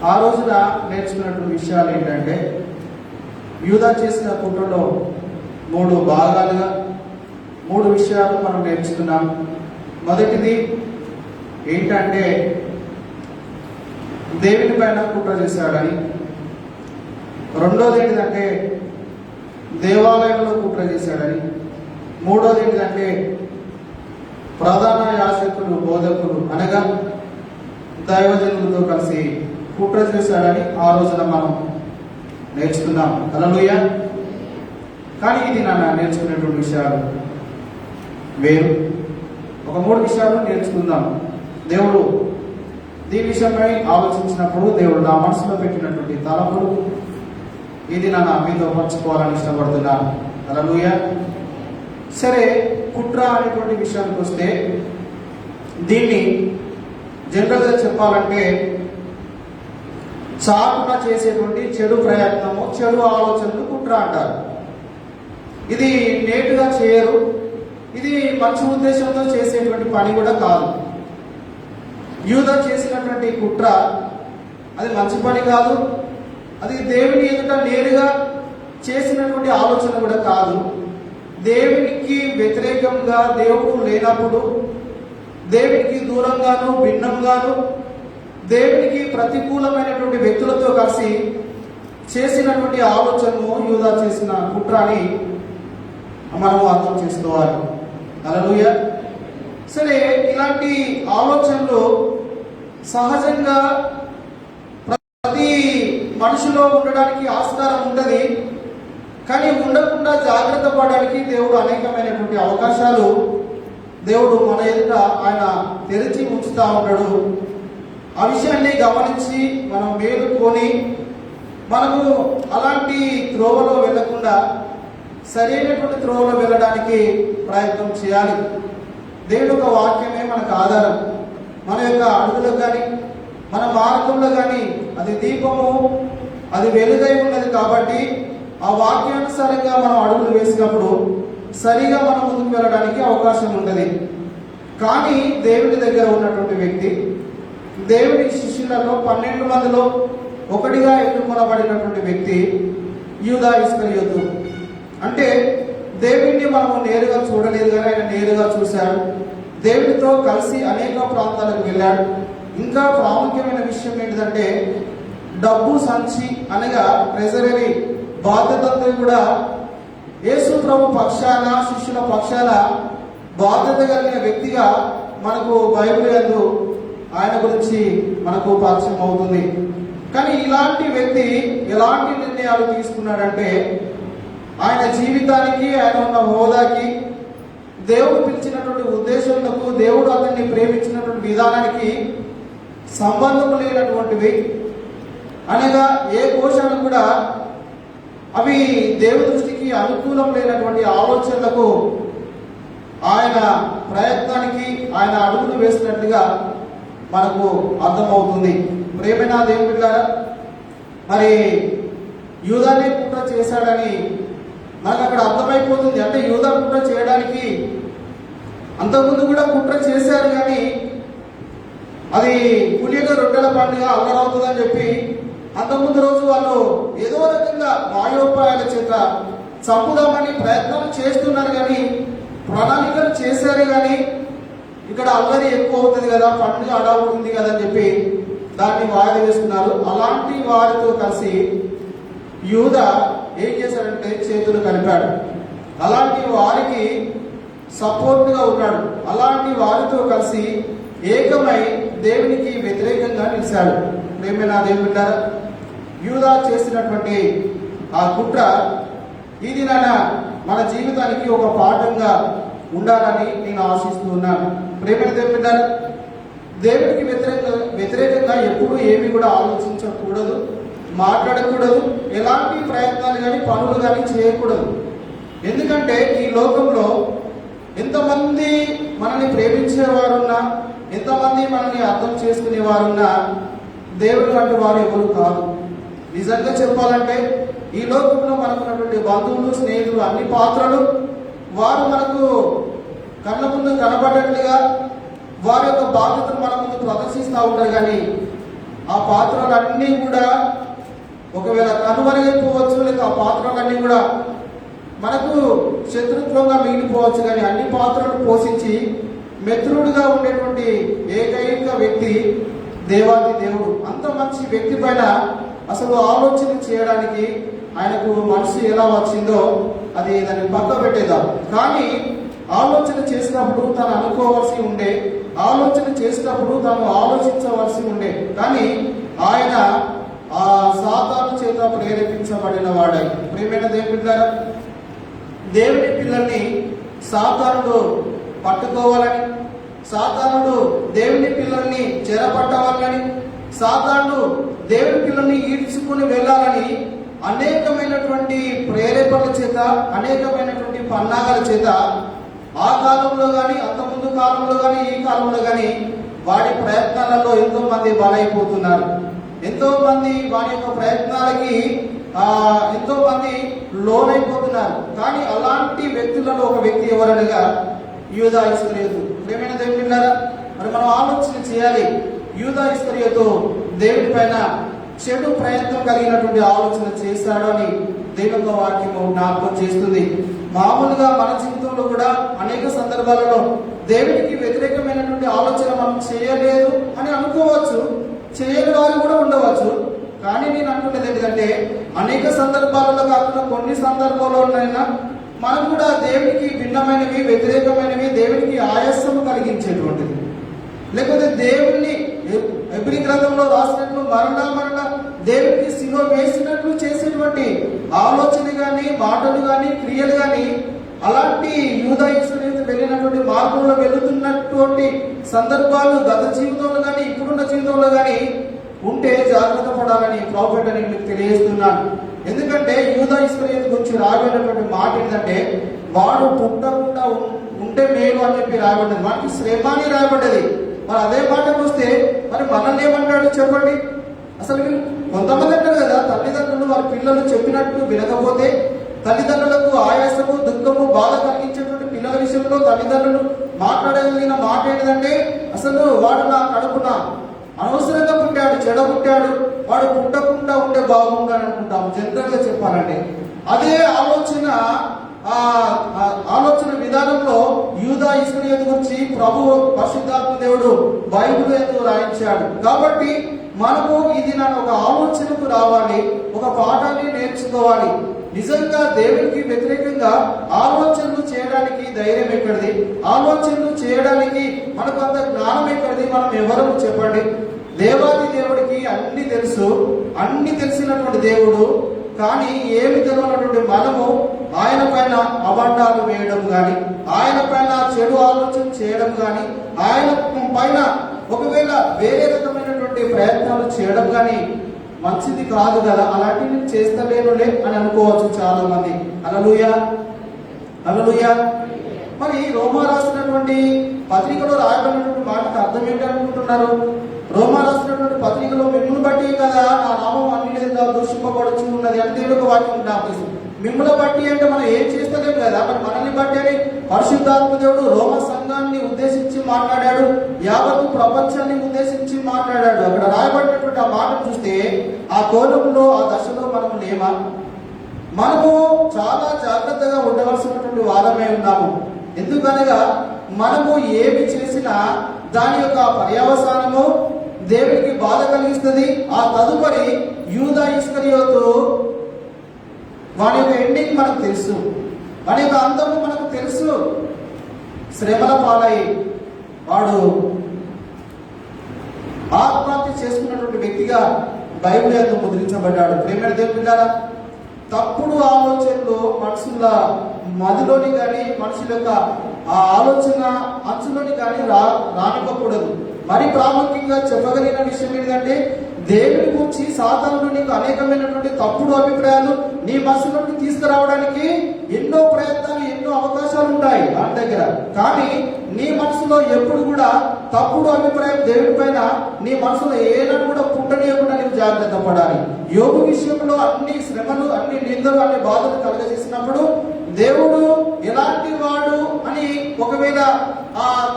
ఆ రోజున నేర్చుకున్నటువంటి విషయాలు ఏంటంటే, యూదా చేసిన కుట్రలో 3 భాగాలుగా 3 విషయాలు మనం నేర్చుకున్నాం. మొదటిది ఏంటంటే దేవుని పైన కుట్ర చేశాడని. రెండోది ఏంటిదంటే దేవాలయంలో కుట్ర చేశాడని. మూడోది ఏంటిదంటే ప్రధాన యాజకులు, బోధకులు అనగా దైవజనులతో కలిసి కుట్ర చేశాడని ఆ రోజున మనం నేర్చుకున్నాం. హల్లెలూయా. కానీ ఇది నేర్చుకునేటువంటి విషయాలు వేరు. ఒక 3 విషయాలు నేర్చుకుందాం. దేవుడు దీని విషయమై ఆలోచించినప్పుడు దేవుడు నా మనసులో పెట్టినటువంటి తలపులు ఇది మీతో పంచుకోవాలని ఇష్టపడుతున్నాను. హల్లెలూయా. సరే, కుట్ర అనేటువంటి విషయానికి వస్తే దీన్ని జనరల్గా చెప్పాలంటే చాటున చేసేటువంటి చెడు ప్రయత్నము, చెడు ఆలోచనలు కుట్ర అంటారు. ఇది నేటుగా చేయరు, ఇది మంచి ఉద్దేశంతో చేసేటువంటి పని కూడా కాదు. యూదా చేసినటువంటి కుట్ర అది మంచి పని కాదు, అది దేవుని ఎదుట నేరుగా చేసినటువంటి ఆలోచన కూడా కాదు. దేవునికి వ్యతిరేకంగా దేవుడు లేనప్పుడు, దేవునికి దూరంగాను భిన్నంగాను దేవునికి ప్రతికూలమైనటువంటి వ్యక్తులతో కలిసి చేసినటువంటి ఆలోచనను యూదా చేసిన కుట్ర అని మనం అర్థం చేసుకోవాలి. హల్లెలూయా. సరే, ఇలాంటి ఆలోచనలు సహజంగా ప్రతి మనిషిలో ఉండడానికి ఆస్కారం ఉంటుంది. కానీ ఉండకుండా జాగ్రత్త పడడానికి దేవుడు అనేకమైనటువంటి అవకాశాలు దేవుడు మన ఎదుట ఆయన తెరిచి ఉంచుతా ఉంటాడు. ఆ విషయాన్ని గమనించి మనం మేలుకొని మనము అలాంటి త్రోవలో వెళ్లకుండా సరైనటువంటి త్రోవలో వెళ్ళడానికి ప్రయత్నం చేయాలి. దేవుడి యొక్క వాక్యమే మనకు ఆధారం. మన యొక్క అడుగులకు కానీ మన మార్గంలో కానీ అది దీపము, అది వెలుగై ఉన్నది. కాబట్టి ఆ వాక్యానుసారంగా మనం అడుగులు వేసినప్పుడు సరిగా మనం ముందుకు వెళ్ళడానికి అవకాశం ఉంటుంది. కానీ దేవుడి దగ్గర ఉన్నటువంటి వ్యక్తి, దేవుడి శిష్యులలో 12 మందిలో ఒకటిగా ఎన్నుకొనబడినటువంటి వ్యక్తి యూదా ఇస్కరియోతు. అంటే దేవుడిని మనము నేరుగా చూడలేదు, కానీ ఆయన నేరుగా చూశాడు. దేవుడితో కలిసి అనేక ప్రాంతాలకు వెళ్ళాడు. ఇంకా ప్రాముఖ్యమైన విషయం ఏంటిదంటే డబ్బు సంచి అనగా ట్రెజరీ బాధ్యతతో కూడా యేసు ప్రభు పక్షాన, శిష్యుల పక్షాన బాధ్యత కలిగిన వ్యక్తిగా మనకు బైబిల్ యందు ఆయన గురించి మనకు పరిచయం అవుతుంది. కానీ ఇలాంటి వ్యక్తి ఎలాంటి నిర్ణయాలు తీసుకున్నాడంటే ఆయన జీవితానికి, ఆయన ఉన్న హోదాకి, దేవుడు పిలిచినటువంటి ఉద్దేశాలకు, దేవుడు అతన్ని ప్రేమించినటువంటి విధానానికి సంబంధం లేనటువంటివి అనగా ఏ కోశాలు కూడా అవి దేవుడి దృష్టికి అనుకూలం లేనటువంటి ఆలోచనలకు ఆయన ప్రయత్నానికి ఆయన అడుగులు వేసినట్లుగా మనకు అర్థమవుతుంది. ప్రేమైన దేవుని బిడ్డలారా, మరి యూదానే కుట్ర చేశాడని మనకు అక్కడ అర్థమైపోతుంది. అంటే యూదా కుట్ర చేయడానికి అంతకుముందు కూడా కుట్ర చేశారు, కానీ అది పులియగా రొట్టెల పండుగ అల్లరవుతుందని చెప్పి అంతకుముందు రోజు వాళ్ళు ఏదో రకంగా వాయోపాయాల చేత చంపుదామని ప్రయత్నం చేస్తున్నారు, కానీ ప్రణాళికలు చేశారు, కానీ ఇక్కడ అల్లరి ఎక్కువ అవుతుంది కదా, పండుగ అడావుడు ఉంది కదా అని చెప్పి దాన్ని వాయిదా వేస్తున్నారు. అలాంటి వారితో కలిసి యూదా ఏం చేశాడంటే చేతులు కలిపాడు. అలాంటి వారికి సపోర్ట్గా ఉన్నాడు. అలాంటి వారితో కలిసి ఏకమై దేవునికి వ్యతిరేకంగా నిలిచాడు. ప్రేమైన దేవుడా, యూదా చేసినటువంటి ఆ కుట్ర ఇది మన జీవితానికి ఒక పాఠంగా ఉండాలని నేను ఆశిస్తూ ఉన్నాను. ప్రేమైన దేవుడా, దేవునికి వ్యతిరేకంగా ఎప్పుడూ ఏమి కూడా ఆలోచించకూడదు, మాట్లాడకూడదు, ఎలాంటి ప్రయత్నాలు కానీ పనులు కానీ చేయకూడదు. ఎందుకంటే ఈ లోకంలో ఎంతమంది మనల్ని ప్రేమించేవారున్నా, ఎంతమంది మనల్ని అర్థం చేసుకునేవారున్నా దేవుడు వంటి వారు ఎవరు కాదు. నిజంగా చెప్పాలంటే ఈ లోకంలో మనకున్నటువంటి బంధువులు, స్నేహితులు, అన్ని పాత్రలు వారు మనకు కళ్ళ ముందు కనబడేట్లుగా వారి యొక్క బాధ్యతను మన ముందు ప్రదర్శిస్తూ ఉంటారు, కానీ ఆ పాత్రలన్నీ కూడా ఒకవేళ కనుమరుగైపోవచ్చు, లేక ఆ పాత్రలన్నీ కూడా మనకు శత్రుత్వంగా మిగిలిపోవచ్చు. కానీ అన్ని పాత్రలు పోషించి మిత్రుడుగా ఉండేటువంటి ఏకైక వ్యక్తి దేవాది దేవుడు. అంత మంచి వ్యక్తి పైన అసలు ఆలోచన చేయడానికి ఆయనకు మనసు ఎలా వచ్చిందో అది దాన్ని పక్క పెట్టేద్దాం. కానీ ఆలోచన చేసినప్పుడు తను అనుకోవాల్సి ఉండే, ఆలోచన చేసినప్పుడు తాను ఆలోచించవలసి ఉండే, కానీ ఆయన ఆ సాతాను చేత ప్రేరేపించబడిన వాడై. ప్రేమైన దేవుడారా, దేవుని పిల్లల్ని సాతానుడు పట్టుకోవాలని, సాతానుడు దేవుని పిల్లల్ని చెరపట్టవాలని, సాతానుడు దేవుని పిల్లల్ని ఈడ్చుకుని వెళ్ళాలని అనేకమైనటువంటి ప్రేరేపణల చేత, అనేకమైనటువంటి పన్నాగాల చేత ఆ కాలంలో కానీ, అంతకుముందు కాలంలో కానీ, ఈ కాలంలో కానీ వాడి ప్రయత్నాలలో ఎంతో మంది బలైపోతున్నారు. ఎంతో మంది వాడి యొక్క ప్రయత్నాలకి ఎంతో మంది లోనైపోతున్నారు. కానీ అలాంటి వ్యక్తులలో ఒక వ్యక్తి ఎవరనగా యూదా ఇస్కరియోతు. ప్రేమైన దేవుడారా, మరి మనం ఆలోచన చేయాలి. యూదా ఇస్కరియోతు దేవుడి పైన చెడు ప్రయత్నం కలిగినటువంటి ఆలోచన చేశాడు అని దేవుని వాక్యము జ్ఞాపకం చేస్తుంది. మామూలుగా మన జీవితంలో కూడా అనేక సందర్భాలలో దేవునికి వ్యతిరేకమైనటువంటి ఆలోచన మనం చేయలేదు అని అనుకోవచ్చు, చేయని వారు కూడా ఉండవచ్చు. కానీ నేను అనుకునేది ఏంటంటే అనేక సందర్భాలలో కాకుండా కొన్ని సందర్భాల్లోనైనా మనం కూడా దేవునికి భిన్నమైనవి, వ్యతిరేకమైనవి, దేవునికి ఆయాసము కలిగించేటువంటిది, లేకపోతే దేవుణ్ణి హెబ్రీ గ్రంథంలో రాసినట్లు మరలా దేవునికి శిలువ వేసినట్లు చేసేటువంటి ఆలోచన కానీ, మాటలు కానీ, క్రియలు కానీ అలాంటి యూదా ఇస్కరియోతు వెళ్ళినటువంటి మార్గంలో వెళుతున్నటువంటి సందర్భాలు గత జీవితంలో కానీ, ఇప్పుడున్న జీవితంలో కానీ ఉంటే జాగ్రత్త పడాలని ప్రాఫెట్ అని మీకు తెలియజేస్తున్నాను. ఎందుకంటే యూదా ఇస్కరియోతు గురించి రాబడినటువంటి మాట ఏంటంటే వాడు పుట్టకుండా ఉంటే మేలు అని చెప్పి రాబడ్డది, మనకి శ్రమ అని రాబడ్డది. మరి అదే మాటకు వస్తే మరి మనల్ని ఏమంటాడు చెప్పండి? అసలు కొంతమంది అంటారు కదా, తల్లిదండ్రులు వారి పిల్లలు చెప్పినట్టు వినకపోతే తల్లిదండ్రులకు ఆయాసము, దుఃఖము, బాధ కలిగించేటువంటి పిల్లల విషయంలో తల్లిదండ్రులు మాట్లాడగలిగిన మాట ఏంటంటే అసలు వాడు నా కడుపున అనవసరంగా పుట్టాడు, చెడ పుట్టాడు, వాడు పుట్టకుండా ఉంటే బాగుండు అని అనుకుంటాము జనరల్ గా చెప్పాలంటే. అదే ఆలోచన విధానంలో యూదా ఇస్కరియోతు గురించి ప్రభువు పరిశుద్ధాత్మ దేవుడు బైబిల్ ఎందుకు రాయించాడు. కాబట్టి మనము ఇది ఒక ఆలోచనకు రావాలి, ఒక పాఠాన్ని నేర్చుకోవాలి. నిజంగా దేవునికి వ్యతిరేకంగా ఆలోచనలు చేయడానికి ధైర్యం ఎక్కడిది? ఆలోచనలు చేయడానికి మనకు అంత జ్ఞానం ఎక్కడిది? మనం ఎవరు చెప్పండి? దేవాది దేవుడికి అన్ని తెలుసు, అన్ని తెలిసినటువంటి దేవుడు. కానీ ఏమి తెలియనటువంటి మనము ఆయన పైన అబద్ధాలు వేయడం కానీ, ఆయన పైన చెడు ఆలోచన చేయడం కానీ, ఆయన పైన ఒకవేళ వేరే రకమైనటువంటి ప్రయత్నాలు చేయడం కానీ మంచిది కాదు కదా. అలాంటివి నేను చేస్తలేనులే అని అనుకోవచ్చు చాలా మంది. హల్లెలూయా, హల్లెలూయా. మరి రోమా రాసినటువంటి పత్రికలో రాయబడినటువంటి మాటకు అర్థం ఏంటి అనుకుంటున్నారు? రోమా రాసినటువంటి పత్రికలో మిమ్మల్ని బట్టి కదా నా నామం అన్ని దూషింపబడుచు ఉన్నది అంటే ఒక వాక్యం జ్ఞాపిస్తుంది. మిమ్మల్ని బట్టి అంటే మనం ఏం చేస్తలేం కదా, మరి మనల్ని బట్టి అని పరిశుద్ధాత్మ దేవుడు రోమ సంఘాన్ని ఉద్దేశించి మాట్లాడాడు, యావత్తు ప్రపంచాన్ని ఉద్దేశించి మాట్లాడాడు. అక్కడ రాయబడినటువంటి ఆ మాటను చూస్తే ఆ కోణంలో ఆ దశలో మనము లేమా? మనము చాలా జాగ్రత్తగా ఉండవలసినటువంటి వారమే ఉన్నాము. ఎందుకనగా మనము ఏమి చేసినా దాని యొక్క పర్యవసానము దేవునికి బాధ కలిగిస్తుంది. ఆ తదుపరి యూదా ఇస్కరియోతు వాడి యొక్క ఎండింగ్ మనకు తెలుసు, వాడి యొక్క అంతము మనకు తెలుసు. శ్రమల పాలై వాడు ఆత్మహత్య చేసుకున్నటువంటి వ్యక్తిగా బైబిల్ యందు ముద్రించబడ్డాడు. ప్రేమ దేవుడా, తప్పుడు ఆలోచనలు మనుషుల మదిలోని కానీ మనుషుల యొక్క ఆ ఆలోచన అంచులోని కానీ రానివ్వకూడదు. మరి ప్రాముఖ్యంగా చెప్పగలిగిన విషయం ఏంటంటే, దేవుని గురించి సాతానుడు నీకు అనేకమైనటువంటి తప్పుడు అభిప్రాయాలు నీ మనసులోకి తీసుకురావడానికి ఎన్నో ప్రయత్నాలు, ఎన్నో అవకాశాలు ఉంటాయి వాటి దగ్గర. కానీ నీ మనసులో ఎప్పుడు కూడా తప్పుడు అభిప్రాయం దేవుడి పైన నీ మనసులో ఏనాడు కూడా పుట్టనీయకుండా నీకు జాగ్రత్త పడాలి. యోగు విషయంలో అన్ని శ్రమలు, అన్ని నిందలు, అన్ని బాధలు కలగజేసినప్పుడు దేవుడు ఎలాంటి వాడు అని ఒకవేళ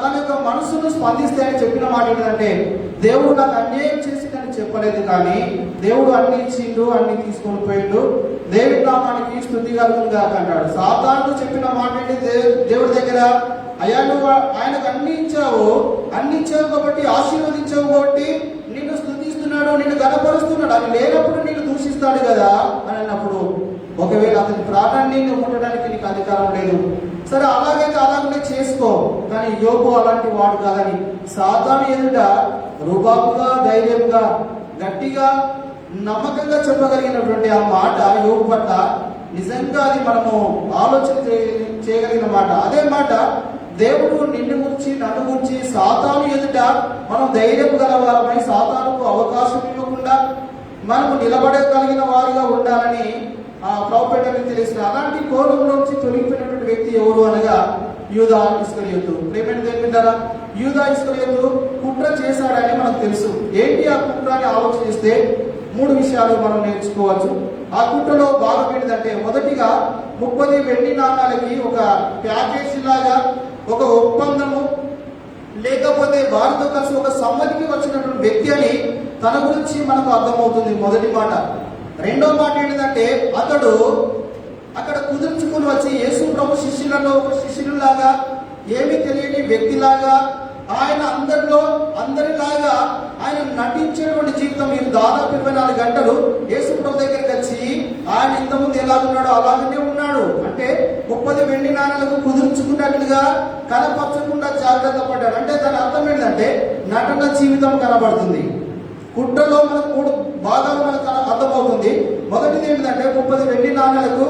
తన యొక్క మనసును స్పందిస్తే అని చెప్పిన మాట ఏంటంటే, దేవుడు నాకు అన్యాయం చేసిందని చెప్పలేదు, కానీ దేవుడు అన్ని ఇచ్చిండు, అన్ని తీసుకొని పోయిండు, దేవుడి నామానికి స్తుతి కలుగునుగా అంటాడు. సాతాను చెప్పిన మాట ఏంటి దేవుడి దగ్గర, అయ్యా నువ్వు ఆయనకు అన్ని ఇచ్చావు కాబట్టి ఆశీర్వదించావు కాబట్టి నిన్ను స్తుతిస్తున్నాడు, నిన్ను గణపరుస్తున్నాడు, అది లేనప్పుడు నిన్ను దూషిస్తాడు కదా అని అన్నప్పుడు, ఒకవేళ అతని ప్రాణాన్ని ముట్టడానికి నీకు అధికారం లేదు, సరే అలాగైతే అలాగనే చేసుకో, కానీ యోగు అలాంటి వాడు కాదని సాతాను ఎదుట రుబాబుగా, ధైర్యంగా, గట్టిగా, నమ్మకంగా చెప్పగలిగినటువంటి ఆ మాట యోగు పట్ల నిజంగా అది మనము ఆలోచన చేయగలిగిన మాట. అదే మాట దేవుడు నిన్ను గురించి, నన్ను గురించి సాతాను ఎదుట మనం ధైర్యం గలవారమై సాతానుకు అవకాశం ఇవ్వకుండా మనము నిలబడగలిగిన వారిగా ఉండాలని ప్రభుపేటకి తెలిసిన అలాంటి కోణంలోంచి తొలగిపోయినటువంటి వ్యక్తి ఎవరు అనగా యూదా ఇస్కరియోతు. ప్రేమైన దేవుడారా, యూదా ఇస్కరియోతు కుట్ర చేశాడని మనకు తెలుసు. ఏంటి ఆ కుట్ర అని ఆలోచిస్తే 3 విషయాలు మనం నేర్చుకోవచ్చు. ఆ కుట్రలో భాగం ఏంటంటే, మొదటిగా 30 వెండి నాణాలకి ఒక ప్యాకేజీ లాగా ఒక ఒప్పందము, లేకపోతే వారితో కలిసి ఒక సమ్మతికి వచ్చినటువంటి వ్యక్తి అని తన గురించి మనకు అర్థమవుతుంది. మొదటి మాట. రెండో మాట ఏంటంటే, అతడు అక్కడ కుదుర్చుకుని వచ్చి యేసు ప్రభు శిష్యులలో ఒక శిష్యులాగా, ఏమీ తెలియని వ్యక్తిలాగా, ఆయన అందరిలాగా ఆయన నటించేటువంటి జీవితం. మీరు దాదాపు 24 గంటలు యేసు ప్రభు దగ్గరికి వచ్చి ఆయన ఇంతకుముందు ఎలా ఉన్నాడో అలాగనే ఉన్నాడు. అంటే 30 వెండి నాణాలకు కుదుర్చుకున్నట్లుగా కనపరచకుండా జాగ్రత్త పడ్డాడు. అంటే దాని అర్థం ఏంటంటే, నటన జీవితం కనబడుతుంది. కుట్రలో మనకు 3 భాగాలు మనకు అర్థమవుతుంది. మొదటిది ఏంటంటే, 30 వెండి నాణాలకు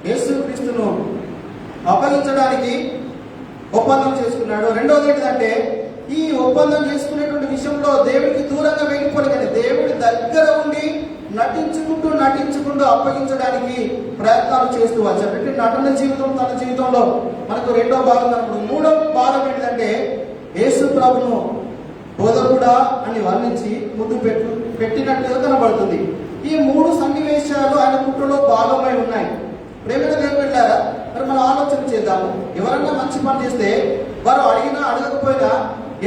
యేసుక్రీస్తును అప్పగించడానికి ఒప్పందం చేసుకున్నాడు. రెండవది ఏంటంటే, ఈ ఒప్పందం చేసుకునేటువంటి విషయంలో దేవుడికి దూరంగా వెళ్ళిపోయి, కానీ దేవుడి దగ్గర ఉండి నటించుకుంటూ అప్పగించడానికి ప్రయత్నాలు చేస్తూ వచ్చాడు. అంటే నటన జీవితం తన జీవితంలో మనకు రెండో భాగం కనపడు. మూడో భాగం ఏంటంటే, యేసు ప్రభును బోధకుడా అని వర్ణించి ముద్దు పెట్టినట్టుగా కనబడుతుంది. ఈ 3 సన్నివేశాలు ఆయన కుట్రలో భాగమై ఉన్నాయి. ప్రేమైన దేవుడారా, మరి మనం ఆలోచన చేద్దాము. ఎవరన్నా మంచి పని చేస్తే వారు అడిగినా అడగకపోయినా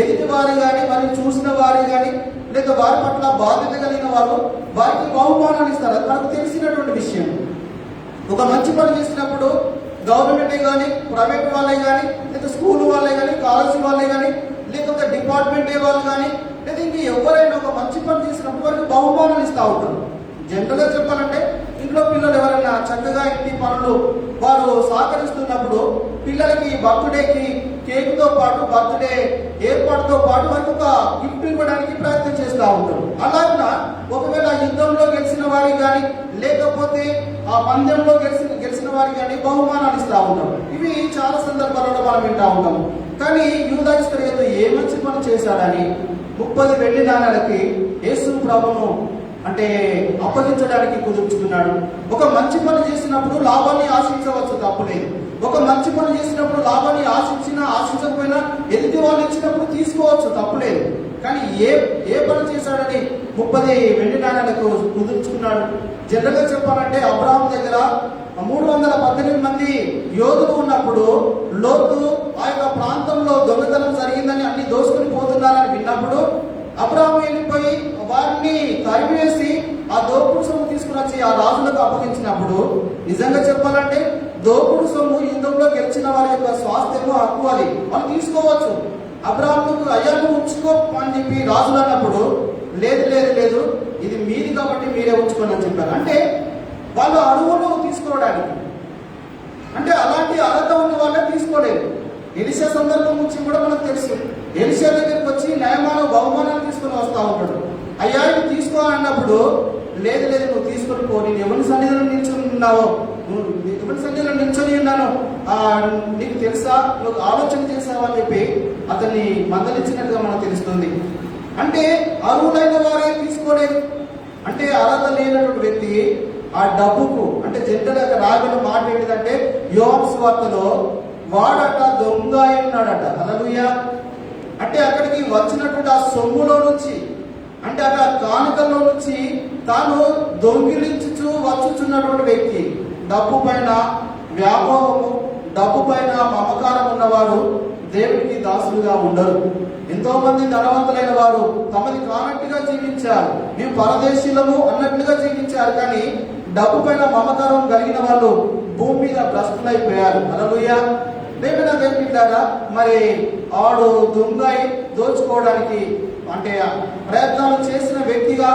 ఎదుటి వారు కానీ, మరి చూసిన వారు కానీ, లేదా వారి పట్ల బాధ్యత కలిగిన వారు వారికి బహుమానాలు ఇస్తారు. అది మనకు తెలిసినటువంటి విషయం. ఒక మంచి పని చేసినప్పుడు గవర్నమెంటే కానీ, ప్రైవేట్ వాళ్ళే కానీ, లేదా స్కూల్ వాళ్ళే కానీ, కాలేజీ వాళ్ళే కానీ, లేకపోతే డిపార్ట్మెంట్ వాళ్ళు కానీ, లేదా ఇంక ఎవరైనా ఒక మంచి పని చేసినప్పుడు వారికి బహుమానాలు ఇస్తూ ఉంటారు. జనరల్గా చెప్పాలంటే, ఇంట్లో పిల్లలు ఎవరైనా చక్కగా ఇంటి పనులు వారు సహకరిస్తున్నప్పుడు పిల్లలకి బర్త్డేకి కేక్తో పాటు, బర్త్డే ఏర్పాటుతో పాటు వారికి ఒక గిఫ్ట్ ఇవ్వడానికి ప్రయత్నం చేస్తూ ఉంటారు. అలాగే ఒకవేళ యుద్ధంలో గెలిచిన వారికి కానీ, లేకపోతే ఆ పందెంలో గెలిచిన వారికి కానీ బహుమానాలు ఇస్తూ ఉంటారు. ఇవి చాలా సందర్భాలలో మనం వింటూ ఉంటాము. కానీ యూదా ఇస్కరియోతు ఏ మంచి పని చేశాడని 30 వెండి నాణాలకి యేసు ప్రభును అంటే అప్పగించడానికి కుదుర్చుకున్నాడు. ఒక మంచి పని చేసినప్పుడు లాభాన్ని ఆశించవచ్చు, తప్పులేదు. ఒక మంచి పని చేసినప్పుడు లాభాన్ని ఆశించకపోయినా ఎదుటి వాళ్ళు ఇచ్చినప్పుడు తీసుకోవచ్చు, తప్పులేదు. కానీ ఏ పని చేశాడని 30 వెండి నాణాలకు కుదుర్చుకున్నాడు. జనరల్గా చెప్పాలంటే, అబ్రహాం దగ్గర 318 మంది యోధులు ఉన్నప్పుడు లోతు ఆ యొక్క ప్రాంతంలో దొంగతనం జరిగిందని అన్ని దోసుకుని పోతున్నారని విన్నప్పుడు అబ్రాహాము వెళ్ళిపోయి వారిని తరిమివేసి ఆ దోపుడు సొమ్ము తీసుకుని వచ్చి ఆ రాజులకు అప్పగించినప్పుడు నిజంగా చెప్పాలంటే దోపుడు సొమ్ము యుద్ధంలో గెలిచిన వారి యొక్క స్వాస్థ్యము హక్కు అది వాళ్ళు తీసుకోవచ్చు. అబ్రాహాముకు అయ్యాను ఉంచుకో అని చెప్పి రాజులు అన్నప్పుడు లేదు లేదు లేదు ఇది మీది కాబట్టి మీరే ఉంచుకోండి అని చెప్పారు. అంటే వాళ్ళు అడుగులు తీసుకోవడానికి, అంటే అలాంటి అర్హత ఉన్న వాళ్ళే తీసుకోలేదు. ఎలిషా సందర్భం నుంచి కూడా మనకు తెలుసు. ఎలిషా దగ్గరికి వచ్చి నయమాను బహుమానాలు తీసుకుని వస్తూ ఉంటాడు. అయ్యా ఇది తీసుకో అన్నప్పుడు లేదు లేదు నువ్వు తీసుకొని పో, నేను ఎవరి సన్నిధిలో నిల్చొని ఉన్నావో, ఎవరి సన్నిధిలో నిల్చొని ఉన్నానో నీకు తెలుసా, నువ్వు ఆలోచన చేసావా అని చెప్పి అతన్ని మందలించినట్టుగా మనకు తెలుస్తుంది. అంటే అర్హులైన వారే తీసుకోలేదు. అంటే అర్హత లేనటువంటి వ్యక్తి ఆ డబ్బుకు, అంటే జనరల్ రాగిన మాట ఏంటిదంటే యోహాను సువార్తలో వాడట దొంగ అయి ఉన్నాడట. హల్లెలూయా. అంటే అక్కడికి వచ్చినటువంటి ఆ సొమ్ములో నుంచి, అంటే అక్కడ కానుకల్లో నుంచి తాను దొంగిలించుచు వచ్చుచున్నటువంటి వ్యక్తి. డబ్బు పైన వ్యామోహము, డబ్బు పైన మమకారం ఉన్నవారు దేవుడికి దాసులుగా ఉండరు. ఎంతో మంది ధనవంతులైన వారు తమది కానట్టుగా జీవించారు, మేము పరదేశీలము అన్నట్లుగా జీవించారు. కానీ డబ్బు పైన మమకారం కలిగిన వాళ్ళు భూమి మీద భ్రష్టులైపోయారు. హల్లెలూయా. దేవుని దేవునిలారా, మరి ఆడు దొంగై దోచుకోవడానికి అంటే ప్రయత్నాలు చేసిన వ్యక్తిగా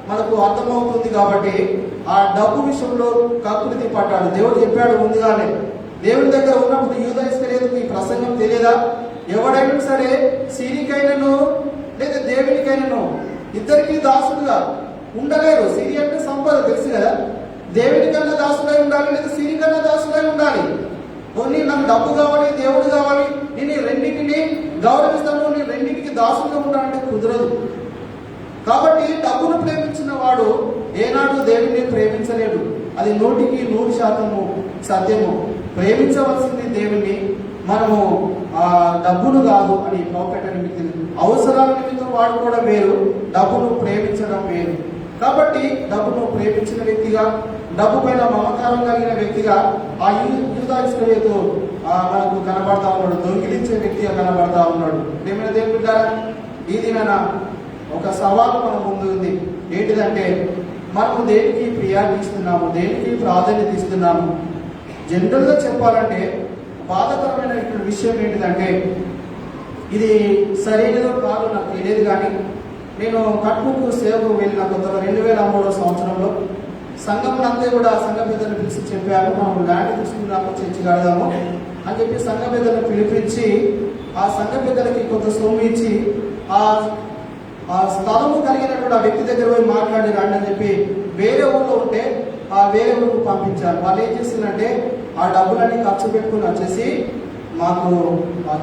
మనకు అర్థమవుతుంది. కాబట్టి ఆ డబ్బు విషయంలో కకృతి పడ్డాడు. దేవుడు చెప్పాడు ముందుగానే, దేవుని దగ్గర ఉన్నప్పుడు యూదా ఇస్కరియోతుకు ఈ ప్రసంగం తెలియదా? ఎవడైనా సరే సిరికైనను లేదా దేవునికైనను ఇద్దరికి దాసుడుగా ఉండలేరు. సిరి అంటే సంపద తెలుసు కదా. దేవునికన్నా దాసుడై ఉండాలి, లేదా సిరికన్నా దాసుడై ఉండాలి. కొన్ని నాకు డబ్బు కావాలి, దేవుడు కావాలి, నేను రెండింటిని గౌరవిస్తాను, నేను రెండింటికి దాసుడుగా ఉంటానంటే కుదరదు. కాబట్టి డబ్బును ప్రేమించిన వాడు ఏనాడు దేవుడిని ప్రేమించలేడు. అది 100% సత్యము. ప్రేమించవలసింది దేవుణ్ణి, మనము ఆ డబ్బును కాదు అని ప్రాఫిట్ అని మీకు తెలుసు. అవసరాల నిమిత్తం వాడుకోవడం వేరు, డబ్బును ప్రేమించడం వేరు. కాబట్టి డబ్బును ప్రేమించిన వ్యక్తిగా, డబ్బు పైన మమకారం కలిగిన వ్యక్తిగా ఆ యూదా ఇస్కరియోతు మనకు కనబడతా ఉన్నాడు. దొంగిలించే వ్యక్తిగా కనబడతా ఉన్నాడు. ఏమైనా దేవుడు బిడ్డారా, ఇది మన ఒక సవాలు మన ముందు ఉంది. ఏంటిదంటే మనము దేనికి ప్రియారిటీ ఇస్తున్నాము, దేనికి ప్రాధాన్యత ఇస్తున్నాము. జనరల్గా చెప్పాలంటే బాధాకరమైన విషయం ఏంటిదంటే, ఇది సరైనదో కాదు నాకు తెలియదు. కానీ నేను కట్ముకు సేవకు వెళ్ళిన కొత్తలో 2003 సంవత్సరంలో సంఘంలో కూడా సంఘ పెద్దలను పిలిచి చెప్పారు, మనం ల్యాండ్ తీసుకున్నాము, చర్చి కడదాము అని చెప్పి సంఘ పెద్దలను పిలిపించి ఆ సంఘ పెద్దలకి కొంత సొమ్ము ఇచ్చి ఆ స్థలము కలిగినటువంటి ఆ వ్యక్తి దగ్గర పోయి మాట్లాడి రండి అని చెప్పి వేరే ఊళ్ళో ఉంటే ఆ వేరే ఊరికి పంపించారు. వాళ్ళు ఏం చేసిందంటే ఆ డబ్బులన్నీ ఖర్చు పెట్టుకుని వచ్చేసి మాకు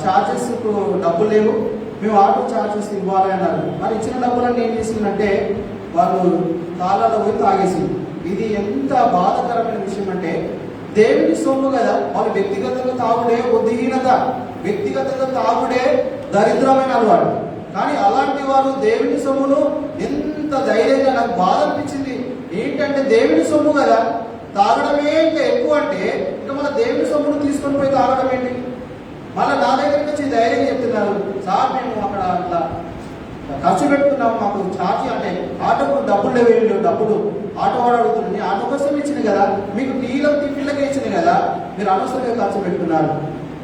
ఛార్జెస్ డబ్బులు లేవు, మేము ఆటో ఛార్జెస్ ఇవ్వాలి అన్నారు. మరి ఇచ్చిన డబ్బులన్నీ ఏం చేసిందంటే వాళ్ళు తాళాలో పోయి తాగేసింది. ఇది ఎంత బాధాకరమైన విషయం అంటే, దేవుని సొమ్ము కదా, వాళ్ళు వ్యక్తిగతంగా తాగుడే బుద్ధిహీనత, వ్యక్తిగతంగా తాగుడే దరిద్రమైన అలవాటు. కానీ అలాంటి వారు దేవుని సొమ్మును ఎంత ధైర్యంగా, నాకు బాధ అనిపించింది. ఏంటంటే దేవుని సొమ్ము కదా, తాగడమే ఇంకా ఎక్కువ అంటే ఇంకా మన దేవుని సొమ్మును తీసుకొని పోయి తాగడం ఏంటి? మళ్ళీ నా దగ్గరికి వచ్చి ధైర్యం చెప్తున్నారు, సార్ మేము అక్కడ అట్లా ఖర్చు పెట్టుకున్నాము, మాకు ఛార్జీ అంటే ఆటోకు డబ్బులు లేవు, డబ్బులు ఆటో వాడు అడుగుతుంది, ఆటో కోసం ఇచ్చింది కదా, మీకు టీలకు టిఫిన్లకే ఇచ్చింది కదా, మీరు అనవసరంగా ఖర్చు పెట్టుకున్నారు.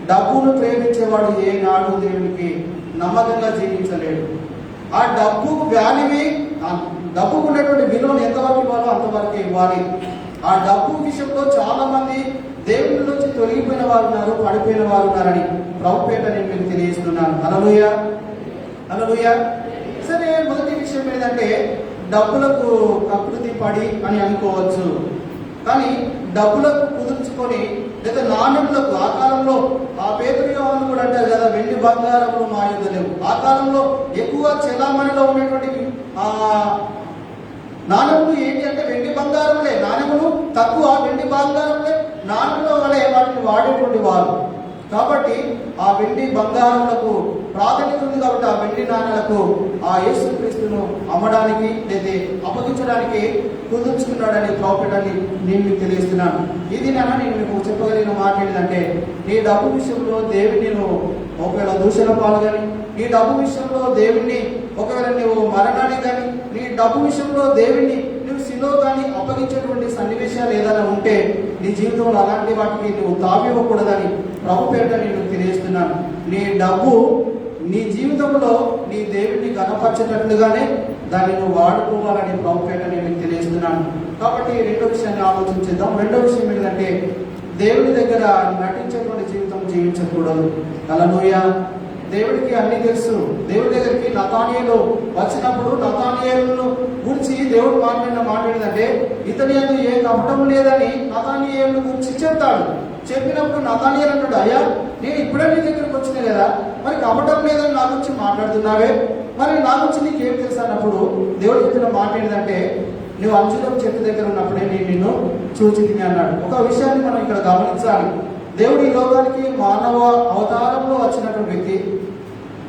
డబ్బును ప్రేమించేవాడు ఏనాడు దేవునికి నమ్మకంగా జీవించలేడు. ఆ డబ్బు వాల్యూని, డబ్బుకు ఉన్నటువంటి విలువను ఎంతవరకు ఇవ్వాలో అంతవరకు ఇవ్వాలి. ఆ డబ్బు విషయంలో చాలా మంది దేవుని నుంచి తొలగిపోయిన వారు ఉన్నారు, పడిపోయిన వారు ఉన్నారని ప్రభుపేట నేను మీకు తెలియజేస్తున్నాను. హల్లెలూయా, హల్లెలూయా. సరే, మొదటి విషయం ఏంటంటే డబ్బులకు ప్రకృతి పడి అని అనుకోవచ్చు. కానీ డబ్బులకు కుదుర్చుకొని లేదా నాణ్యములకు, ఆ కాలంలో ఆ పేదరి వాళ్ళు కూడా అంటారు కదా, వెండి బంగారంలో మా యుద్ధ లేవు. ఆ కాలంలో ఎక్కువ చెలామణిలో ఉన్నటువంటి నాణ్యములు ఏంటి అంటే వెండి బంగారంలే. నాణ్యములు తక్కువ, వెండి బంగారంలే నాణ్యముల వలె వాటిని వాడేటువంటి వారు. కాబట్టి ఆ వెండి బంగారములకు ప్రాధాన్యత ఉంది. కాబట్టి ఆ వెండి నాణ్యాలకు ఆ యేసుక్రీస్తును అమ్మడానికి లేదా అప్పగించడానికి కుదుర్చుకున్నాడని ప్రాఫిట్ నేను మీకు తెలియజేస్తున్నాను. ఇది నేను మీకు చెప్పగలిగిన మాట ఏంటంటే, నీ డబ్బు విషయంలో దేవుని నువ్వు ఒకవేళ దూషణ పాలు కానీ, నీ డబ్బు విషయంలో దేవుణ్ణి ఒకవేళ నువ్వు మరణానికి కానీ, నీ డబ్బు విషయంలో దేవుణ్ణి నువ్వు శిలో కానీ అప్పగించేటువంటి సన్నివేశాలు ఏదైనా ఉంటే నీ జీవితంలో అలాంటి వాటికి నువ్వు తావివ్వకూడదని ప్రభు పేరిట నేను తెలియజేస్తున్నాను. నీ డబ్బు నీ జీవితంలో నీ దేవుడిని గణపరచేటట్లుగానే దాన్ని నువ్వు వాడుకోవాలని ప్రభు పేరిట నేను తెలియజేస్తున్నాను. కాబట్టి రెండో విషయాన్ని ఆలోచించేద్దాం. రెండో విషయం ఏంటంటే, దేవుడి దగ్గర నటించేటువంటి జీవితం జీవించకూడదు. హల్లెలూయా. దేవుడికి అన్ని తెలుసు. దేవుడి దగ్గరికి నతానియేలు వచ్చినప్పుడు నతానియేలును గురించి దేవుడు మాట్లాడిన మాట ఏంటంటే, ఇతని యందు ఏ కపటం లేదని నతానియేలును గురించి చెప్తాడు. చెప్పినప్పుడు నతానియేలు అంటాడు, అయ్యా నేను ఇప్పుడే నీ దగ్గరికి వచ్చినా కదా, మరి కపటం లేదని నా గురించి మాట్లాడుతున్నావే, మరి నా గురించి నీకేం తెలుసు అన్నప్పుడు దేవుడు చెప్పిన మాట ఏంటంటే, నువ్వు అంచులం చెట్టు దగ్గర ఉన్నప్పుడే నేను నిన్ను చూచి తిని అన్నాడు. ఒక విషయాన్ని మనం ఇక్కడ గమనించాలి. దేవుడు ఈ లోకానికి మానవ అవతారంలో వచ్చినటువంటి వ్యక్తి,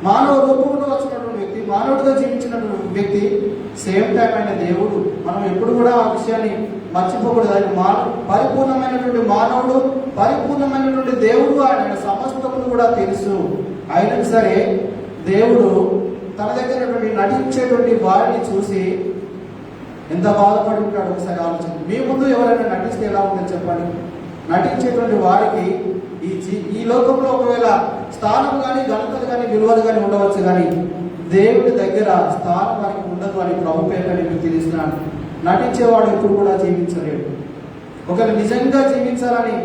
మానవ రూపంలో వచ్చినటువంటి వ్యక్తి, మానవుడిగా జీవించినటువంటి వ్యక్తి, సేమ్ టైం అయిన దేవుడు. మనం ఎప్పుడు కూడా ఆ విషయాన్ని మర్చిపోకూడదు. ఆయన పరిపూర్ణమైనటువంటి మానవుడు, పరిపూర్ణమైనటువంటి దేవుడు. ఆయన సమస్తమును కూడా తెలుసు. అయినా సరే దేవుడు తన దగ్గర నటించేటువంటి వారిని చూసి ఎంత బాధపడి ఉంటాడు ఒకసారి ఆలోచన. మీ ముందు ఎవరైనా నటిస్తే ఎలా ఉందని చెప్పండి. నటించేటువంటి వారికి ఈ లోకంలో ఒకవేళ స్థానం కానీ, ఘనతలు కానీ, విలువలు కానీ ఉండవచ్చు, కానీ దేవుడి దగ్గర స్థానం వారికి ఉండదు అని ప్రభు పేట నేను తెలుస్తున్నాను. నటించేవాడు ఎప్పుడు కూడా జీవించలేడు. ఒకవేళ నిజంగా జీవించాలని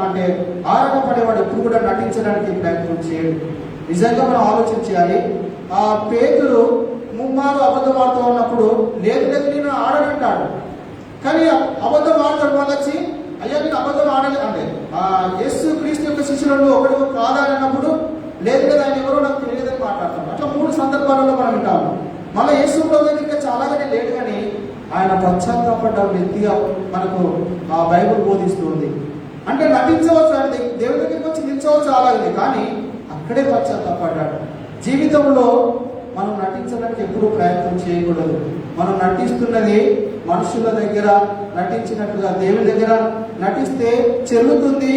అంటే ఆరాటపడేవాడు ఎప్పుడు కూడా నటించడానికి ప్రయత్నం చేయడు. నిజంగా మనం ఆలోచించాలి. ఆ పేతురు ముమ్మారు అబద్ధం ఆడుతూ ఉన్నప్పుడు లేదు లేదు నేను ఆడనంటాడు, కానీ అబద్ధం ఆడతాడు. వాళ్ళు వచ్చి అయ్యా నేను అబద్ధం ఆడలేదు అంటే యేసు క్రీస్తు యొక్క శిష్యులను ఒకడు కాదా అన్నప్పుడు లేదు లేదు ఆయన ఎవరో నాకు తెలియదని మాట్లాడతాడు. అట్లా 3 సందర్భాలలో మనం వింటాము. మళ్ళీ యేసు ప్రభు ఇంకా చాలాగానే లేడు, కానీ ఆయన పశ్చాత్తాపడ్డ వ్యక్తిగా మనకు ఆ బైబుల్ బోధిస్తుంది. అంటే నటించవచ్చు, ఆయన దేవుడి దగ్గరికి వచ్చి నిల్చవచ్చు అలాగే, కానీ అక్కడే పశ్చాత్తాపడ్డాడు. జీవితంలో మనం నటించడానికి ఎప్పుడూ ప్రయత్నం చేయకూడదు. మనం నటిస్తున్నది మనుషుల దగ్గర నటించినట్టుగా దేవుని దగ్గర నటిస్తే చెల్లుతుంది,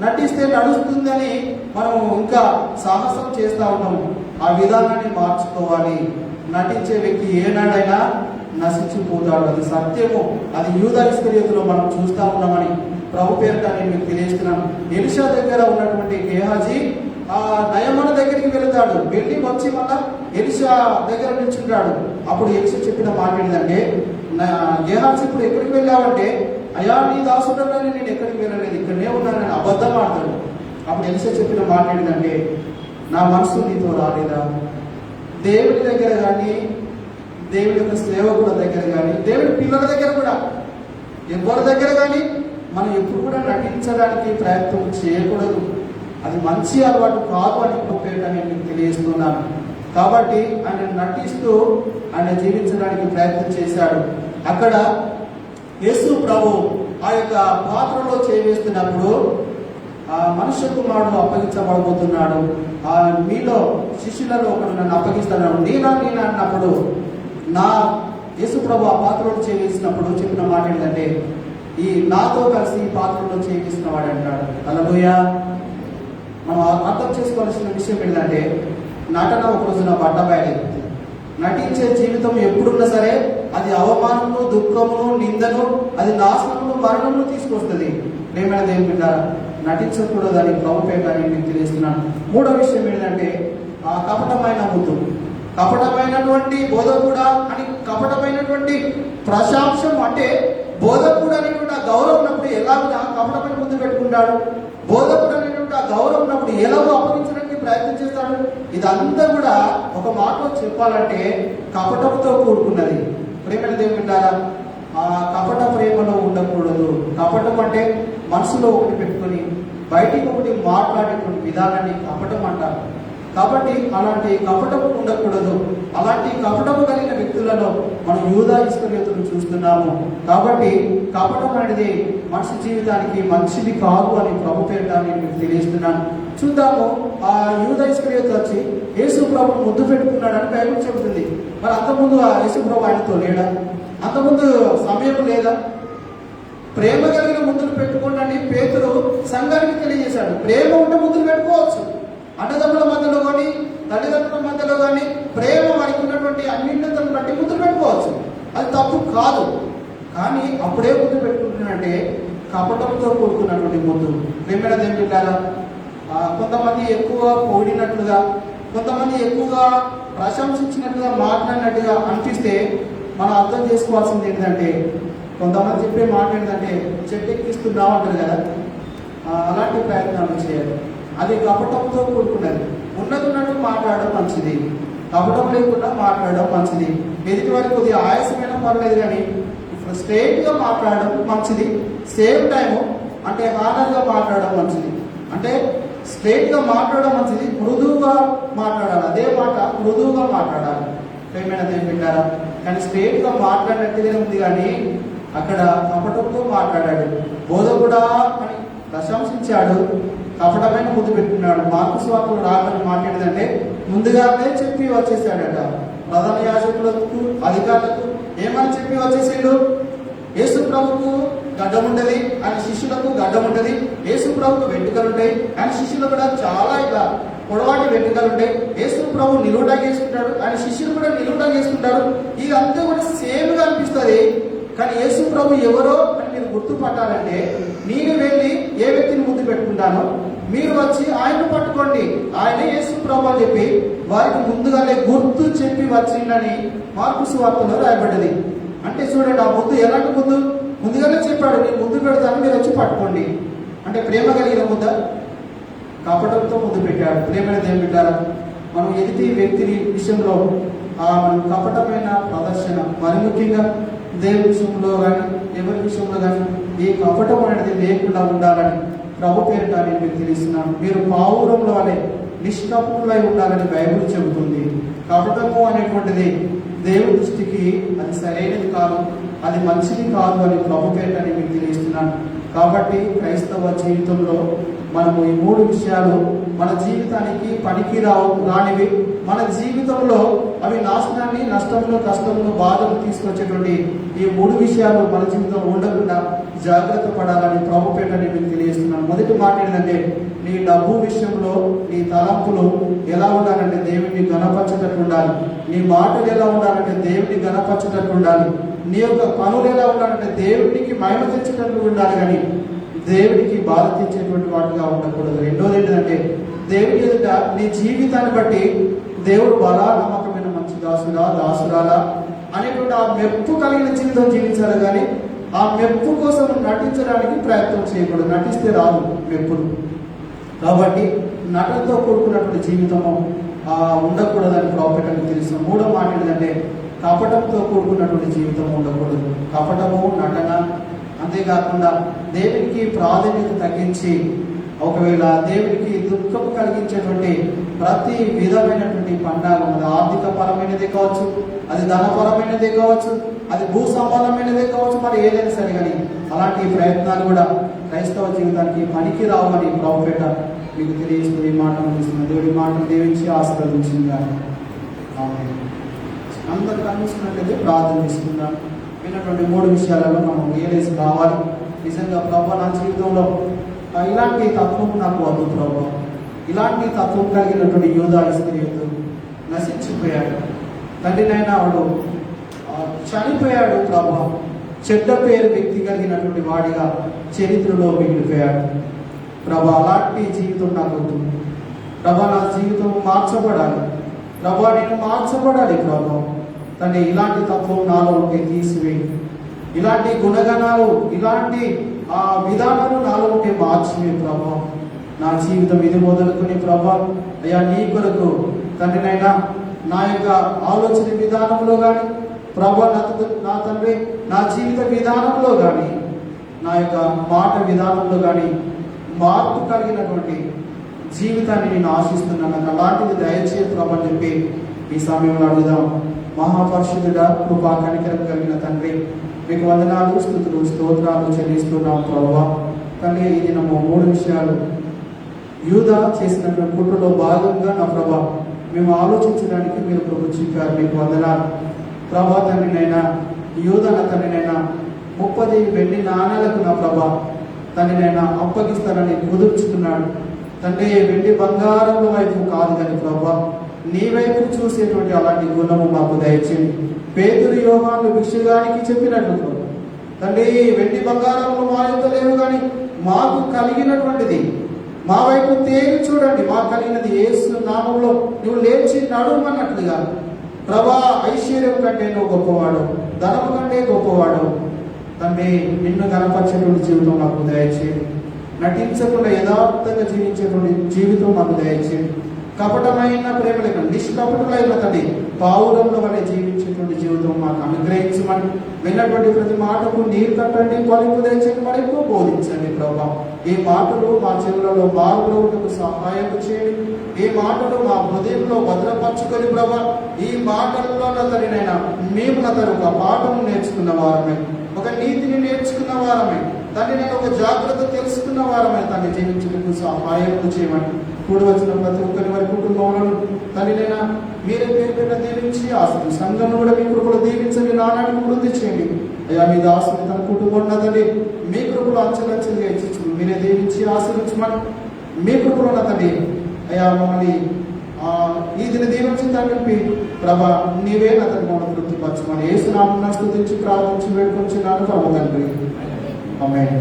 నటిస్తే నడుస్తుంది అని మనం ఇంకా సాహసం చేస్తూ ఉంటాము. ఆ విధానాన్ని మార్చుకోవాలి. నటించే వ్యక్తి ఏనాడైనా నశించిపోతాడు. అది సత్యము. అది యూదా ఇస్కరియోతులో మనం చూస్తూ ఉన్నామని ప్రభు పేరిట నేను మీకు తెలియజేస్తున్నాను. ఎలీషా దగ్గర ఉన్నటువంటి గేహాజీ ఆ నయమాను దగ్గరికి వెళతాడు. వెళ్ళి వచ్చి మళ్ళా ఎలీషా దగ్గర నిల్చుంటాడు. అప్పుడు ఎలీషా చెప్పిన మాట ఏంటంటే, గేహాజీ ఇప్పుడు ఎక్కడికి వెళ్ళావంటే, అయ్యా నీ దాసుడని నేను ఎక్కడికి వెళ్ళలేదు, ఇక్కడనే ఉన్నానని అబద్ధం ఆడతాడు. అప్పుడు ఎలీషా చెప్పిన మాట ఏంటంటే, నా మనసు నీతో రాలేదా? దేవుడి దగ్గర కానీ, దేవుడి యొక్క సేవకుల దగ్గర కానీ, దేవుడి పిల్లల దగ్గర కూడా, ఎవరి దగ్గర కానీ మనం ఎప్పుడు కూడా నటించడానికి ప్రయత్నం చేయకూడదు. అది మంచి అలవాటు కాదు అని పేట నేను మీకు తెలియజేస్తున్నాను. కాబట్టి ఆయన నటిస్తూ ఆయన జీవించడానికి ప్రయత్నం చేశాడు. అక్కడ యేసు ప్రభు ఆ యొక్క పాత్రలో చేవేస్తున్నప్పుడు ఆ మనుష్య కుమారుడు అప్పగించబడబోతున్నాడు. ఆ మీలో శిష్యులలో ఒకడు నన్ను అప్పగిస్తున్నాడు, నేనా అన్నప్పుడు నా యేసు ప్రభు ఆ పాత్రలో చేవేసినప్పుడు చెప్పిన మాట ఏంటంటే, ఈ నాతో కలిసి ఈ పాత్రలో చేవేసిన వాడు అంటాడు. హల్లెలూయా. మనం అర్థం చేసుకోవాల్సిన విషయం ఏంటంటే, నటన ఒక రోజున బట్టబయలైపోతుంది. నటించే జీవితం ఎప్పుడున్నా సరే అది అవమానము, దుఃఖమును, నిందను, అది నాశనమును, మరణమును తీసుకొస్తుంది. ప్రేమైన దేవుని బిడ్డలారా, నటించకూడదని ప్రభు పేట నేను తెలియజేస్తున్నాను. 3వ విషయం ఏంటంటే, ఆ కపటమైన ముద్దు, కపటమైనటువంటి బోధకుడా అని, కపటమైనటువంటి ప్రశాంశం అంటే బోధకుడు అనేటువంటి ఆ గౌరవం ఉన్నప్పుడు ఎలాగా కపటమైన ముద్దు పెట్టుకుంటాడు, బోధకుడు అనేటువంటి ఆ గౌరవం ఉన్నప్పుడు ఎలాగో అప్పగించడానికి ప్రయత్నం చేస్తాడు. ఇదంతా కూడా ఒక మాటలో చెప్పాలంటే కపటంతో కూడుకున్నది. ప్రేమ దేవుని బిడ్డలారా, ఆ కపట ప్రేమలో ఉండకూడదు. కపటం అంటే మనసులో ఒకటి పెట్టుకొని బయటికి ఒకటి మాట్లాడేటువంటి విధానాన్ని కపటం అంటారు. కాబట్టి అలాంటి కపటము ఉండకూడదు. అలాంటి కపటము కలిగిన వ్యక్తులను మనం యూదా ఇస్కరియోతును చూస్తున్నాము. కాబట్టి కపటం అనేది మనిషి జీవితానికి మంచిది కాదు అని ప్రభు పేరిట నేను మీకు తెలియజేస్తున్నాను. చూద్దాము. ఆ యూదా ఇస్కరియోతు వచ్చి యేసు ప్రభు ముద్దు పెట్టుకున్నాడని బైబిల్ చెబుతుంది. మరి అంతకుముందు ఆ యేసు ప్రభు ఆయనతో లేడా? అంతకుముందు సమయం లేదా? ప్రేమ కలిగిన ముద్దులు పెట్టుకోండి పేతురు సంఘానికి తెలియజేశాడు. ప్రేమ ఉంటే ముద్దులు పెట్టుకోవచ్చు. అన్నదమ్ముల మధ్యలో కానీ తల్లిదండ్రుల మధ్యలో కానీ ప్రేమ మనకి ఉన్నటువంటి అన్నింటిని బట్టి ముద్దులు పెట్టుకోవచ్చు. అది తప్పు కాదు. కానీ అప్పుడే ముద్దు పెట్టుకుంటున్నాడంటే కపటంతో కూడుకున్నటువంటి ముద్దు. ప్రేమైన దేవుని కదా, కొంతమంది ఎక్కువ పొగిడినట్లుగా, కొంతమంది ఎక్కువగా ప్రశంసించినట్లుగా, మాట్లాడినట్టుగా అనిపిస్తే మనం అర్థం చేసుకోవాల్సింది ఏంటంటే, కొంతమంది చెప్పే మాట ఏంటంటే చెట్టు ఎక్కిస్తున్నావు అంటారు కదా, అలాంటి ప్రయత్నాలు చేయాలి. అది కపటంతో కూడుకున్నది. ఉన్నట్టు మాట్లాడడం మంచిది, కపటం లేకుండా మాట్లాడడం మంచిది. ఎదుటి వారికి కొద్దిగా ఆయాసమైన పర్లేదు, కానీ స్ట్రైట్గా మాట్లాడడం మంచిది. సేమ్ టైము అంటే హానర్గా మాట్లాడడం మంచిది. అంటే స్ట్రైట్గా మాట్లాడడం మంచిది, మృదువుగా మాట్లాడాలి. అదే మాట మృదువుగా మాట్లాడాలి. ప్రేమైన దేవుని బిడ్డారా, కానీ స్ట్రైట్గా మాట్లాడినట్టుగానే ఉంది, కానీ అక్కడ కపటంతో మాట్లాడాడు. బోధకుడా అని ప్రశంసించాడు, కపటమైన ముద్దు పెట్టుకున్నాడు. మార్కు సువార్తలో రాకని మాట్లాడేదంటే ముందుగానే చెప్పి వచ్చేసాడట. ప్రధాన యాజకులకు, అధికారులకు ఏమని చెప్పి వచ్చేసాడు? యేసు ప్రభుకు గడ్డం ఉంటుంది, ఆయన శిష్యులకు గడ్డం ఉంటుంది. యేసు ప్రభుకు వెంట్రుకలు ఉంటాయి, ఆయన శిష్యులు కూడా చాలా ఇలా పొడవాటి వెంట్రుకలు ఉంటాయి. యేసు ప్రభు నిలువుటా చేసుకుంటాడు, ఆయన శిష్యులు కూడా నిలువుటా చేసుకుంటారు. ఇదంతా కూడా సేమ్గా అనిపిస్తుంది. కానీ యేసు ప్రభు ఎవరో అని మీరు గుర్తుపట్టాలంటే, నేను వెళ్ళి ఏ వ్యక్తిని ముద్దు పెట్టుకుంటానో మీరు వచ్చి ఆయన్ను పట్టుకోండి, ఆయనే యేసు ప్రభు అని చెప్పి వారికి ముందుగానే గుర్తు చెప్పి వచ్చిందని మార్కు సువార్తలో రాయబడ్డది. అంటే చూడండి, ఆ ముద్దు ఎలాంటి ముద్దు? ముందుగానే చెప్పాడు, నేను ముద్దు పెడతాను, మీరు వచ్చి పట్టుకోండి. అంటే ప్రేమ కలిగిన ముద్ద, కపటంతో ముద్దు పెట్టాడు. ప్రేమైన దేవుని బిడ్డారా, మనం ఎదుటి వ్యక్తిని విషయంలో మనం కపటమైన ప్రదర్శన, మరి ముఖ్యంగా దేవుని విషయంలో కానీ ఎవరి విషయంలో కానీ ఈ కపటం అనేది లేకుండా ఉండాలని ప్రభు పేరిట నేను మీకు తెలుస్తున్నాను. మీరు పావురంలో అనే నిష్కపటులై ఉండాలని బైబిల్ చెబుతుంది. కపటము అనేటువంటిది దేవుడి దృష్టికి అది సరైనది కాదు, అది మంచిది కాదు అని ప్రభు పేరిట నేను మీకు తెలియజేస్తున్నాను. కాబట్టి క్రైస్తవ జీవితంలో మనము ఈ 3 విషయాలు మన జీవితానికి పనికి రానివి, మన జీవితంలో అవి నాశనాన్ని, నష్టమును, కష్టమును, బాధను తీసుకొచ్చేటువంటి ఈ 3 విషయాలు మన జీవితంలో ఉండకుండా జాగ్రత్త పడాలని ప్రభు పేట నేను తెలియజేస్తున్నాను. మొదటి మాట ఏంటంటే, నీ డబ్బు విషయంలో నీ తలంపులు ఎలా ఉండాలంటే దేవుడిని గణపరచేటట్టు ఉండాలి. నీ మాటలు ఎలా ఉండాలంటే దేవుడిని గణపరచేటట్టు ఉండాలి. నీ యొక్క పనులు ఎలా ఉండాలంటే దేవుడికి మహిమ తెచ్చేటట్టు ఉండాలి, కానీ దేవుడికి బాధ తెచ్చేటువంటి వాటిగా ఉండకూడదు. రెండోది ఏంటంటే, దేవుడి ఎదుట నీ జీవితాన్ని బట్టి దేవుడు బలా నమ్మకమైన మంచి దాసురాలా అనేటువంటి ఆ మెప్పు కలిగిన జీవితం జీవించాలి, కానీ ఆ మెప్పు కోసం నటించడానికి ప్రయత్నం చేయకూడదు. నటిస్తే రాదు మెప్పులు. కాబట్టి నటనతో కూడుకున్నటువంటి జీవితము ఉండకూడదని ప్రాఫిట్ తెలుసు. మూడో మాట ఏంటంటే, కపటంతో కూడుకున్నటువంటి జీవితం ఉండకూడదు. కపటము, నటన, అంతేకాకుండా దేవునికి ప్రాధాన్యత తగ్గించి, ఒకవేళ దేవునికి దుఃఖం కలిగించేటువంటి ప్రతి విధమైనటువంటి పండాగం, అది ఆర్థిక పరమైనదే కావచ్చు, అది ధనపరమైనదే కావచ్చు, అది భూ సంబంధమైనదే కావచ్చు, మరి ఏదైనా సరే కానీ అలాంటి ప్రయత్నాలు కూడా క్రైస్తవ జీవితానికి పనికి రావని ప్రాఫిట్ మీకు తెలియజేస్తూ ఈ మాటలు చూస్తున్నాను. దేవుడి మాటలు దీవించి ఆశీర్వదించింది. అందరు కనిపిస్తున్నట్లయితే ప్రార్థన చేసుకుందాం. విన్నటువంటి 3 విషయాలలో మనం రియలైజ్ కావాలి. నిజంగా ప్రభు నా జీవితంలో ఇలాంటి తత్వం నాకు వద్దు ప్రభు. ఇలాంటి తత్వం కలిగినటువంటి యూదా ఇస్కరియోతు నశించిపోయాడు. తండ్రినైనా వాడు చనిపోయాడు ప్రభు. చెడ్డ పేరు వ్యక్తి కలిగినటువంటి వాడిగా చరిత్రలో మిగిలిపోయాడు ప్రభు. అలాంటి జీవితం నాకు వద్దు ప్రభు. నా జీవితం మార్చబడాలి ప్రభు, నేను మార్చబడాలి ప్రభు. తండ్రి, ఇలాంటి తత్వం నాలో ఉంటే తీసివేయి. ఇలాంటి గుణగణాలు, ఇలాంటి విధానాలు నాలో ఉంటే మార్చివే ప్రభు. నా జీవితం ఇది మొదలుకొని ప్రభు అయ్యా నీ కొరకు తండ్రినైనా నా యొక్క ఆలోచన విధానంలో కానీ ప్రభు, నా తండ్రి నా జీవిత విధానంలో కానీ నా యొక్క మాట విధానంలో కానీ మార్పు కలిగినటువంటి జీవితాన్ని నేను ఆశిస్తున్నాను. నాకు అలాంటిది దయచేసి ప్రభు అని చెప్పి ఈ సమయంలో అడుగుదాం. మహాపరిశుద్ధుడా, కృపా కనికరం కలిగిన తండ్రి, మీకు వందనాలు, స్తుతులు, స్తోత్రాలు చెల్లిస్తున్నాం ప్రభువా. తండ్రి, ఈ దినము 3 విషయాలు యూదా చేసినటువంటి కుట్రలో భాగంగా నా ప్రభా మేము ఆలోచించడానికి మీరు ప్రభు చూపారు. మీకు వందనాలు ప్రభా. తండ్రినైనా యూదా నా తండ్రినైనా 30 వెండి నాణాలకు నా ప్రభా తండ్రినైనా అప్పగిస్తానని కుదుర్చుకున్నాడు. తండ్రి, వెండి బంగారం వైపు కాదు కానీ ప్రభా నీ వైపు చూసేటువంటి అలాంటి గుణము మాకు దయచేయండి. పేతురు, యోహాను భిక్షగానికి చెప్పినట్లు ప్రభా తండ్రి, వెండి బంగారములు మా యొక్క లేవు కానీ మాకు కలిగినటువంటిది మా వైపు తేరి చూడండి, మాకు కలిగినది యేసు నామములో నువ్వు లేచి నడుమన్నట్లుగా ప్రభా. ఐశ్వర్యం కంటే నువ్వు గొప్పవాడు, ధనము కంటే గొప్పవాడు తండ్రి. నిన్ను గణపరిచేటువంటి జీవితం మాకు దయచేయండి. నటించకుండా యథార్థంగా జీవించేటువంటి జీవితం మాకు దయచేయండి. కపటమైన ప్రేమ లేక నిష్కపటులైన తండ్రి పావురంలో వలె జీవించేటువంటి జీవితం మాకు అనుగ్రహించమని, విన్నటువంటి ప్రతి మాటకు నీరు కట్టండి, కొలింపు దయచేయండి, మరింపు బోధించండి ప్రభా. ఈ మాటలు మా చెవులలో బాగులకు సహాయం చేయండి. ఈ మాటలు మా హృదయంలో భద్రపరచుకొని ప్రభా, ఈ మాటల్లో నతరినైనా మేము నతరు ఒక పాఠము నేర్చుకున్న వారమే, ఒక నీతిని నేర్చుకున్న వారమే తండ్రి, నేను ఒక జాగ్రత్త తెలుసుకున్న వారమే తండ్రి జీవించడానికి సహాయం చేయమని, కూడి వచ్చిన ప్రతి ఒక్కరి వారి కుటుంబంలో తండ్రినైనా మీరే పేరు దీవించి ఆశలు సంఘం కూడా మీ కృపలు దీవించండి, నానాన్ని వృద్ధి చేయండి. అయ్యా, మీ దాసుని తన కుటుంబం ఉన్నదండి మీ కృపలు అంచెలంచెలుగా ఇచ్చు మీరే దీవించి ఆశీర్వించమని, మీ కృపలు ఉన్నదండి. అయ్యా, మమ్మల్ని ఈ దిన దీవించి తండ్రి ప్రభా నీవే అతని మమ్మల్ని తృప్తిపరచమని యేసు నామమున స్తుతించి ప్రార్థించి వేడుకొంచున్నాను ప్రభు తండ్రి. ఆమేన్.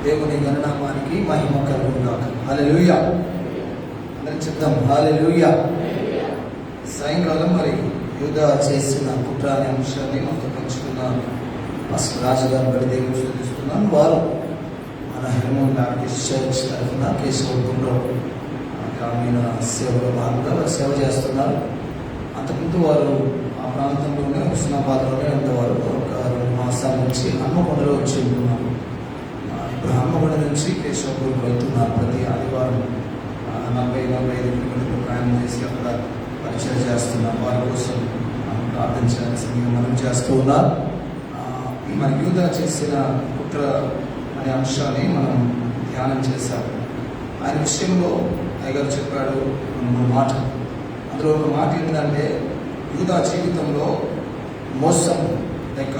దేవుని గణనామానికి మహిమ కలుగుగాక. హల్లెలూయా. అందరం చెప్దాం హల్లెలూయా. సాయంకాలం మరి యూదా చేసిన కుట్ర అనే అంశాన్ని మనతో పంచుకున్న పాస్టర్ రాజు గారు బడి దేవుని స్తుతిస్తున్నాను. వారు మన హెర్మోన్ బ్యాప్టిస్ట్ చర్చ్ తరఫున కేశవపురంలో గ్రామీణ సేవలో భాగంగా వారు సేవ చేస్తున్నారు. అంతకుముందు వారు ఆ ప్రాంతంలోనే హుస్నాబాద్లోనే ఉండేవారు. ఒక 2 మాసాల నుంచి హన్మకొండలో వచ్చి ఉంటున్నారు. ఇప్పుడు హన్మకొండ నుంచి కేశవపురం వెళ్తున్నారు. ప్రతి ఆదివారం 40-45 కిలోమీటర్లు ప్రయాణం చేసి అక్కడ పరిచయం చేస్తున్నారు. వారి కోసం ప్రార్థించాల్సింది మనం చేస్తూ ఉన్నారు. మరి యూదా చేసిన కుట్ర అనే అంశాన్ని మనం ధ్యానం చేశాము. ఆయన విషయంలో అయ్యగారు చెప్పాడు 3 మాటలు. అందులో ఒక మాట ఏంటంటే యూదా జీవితంలో మోసం లేక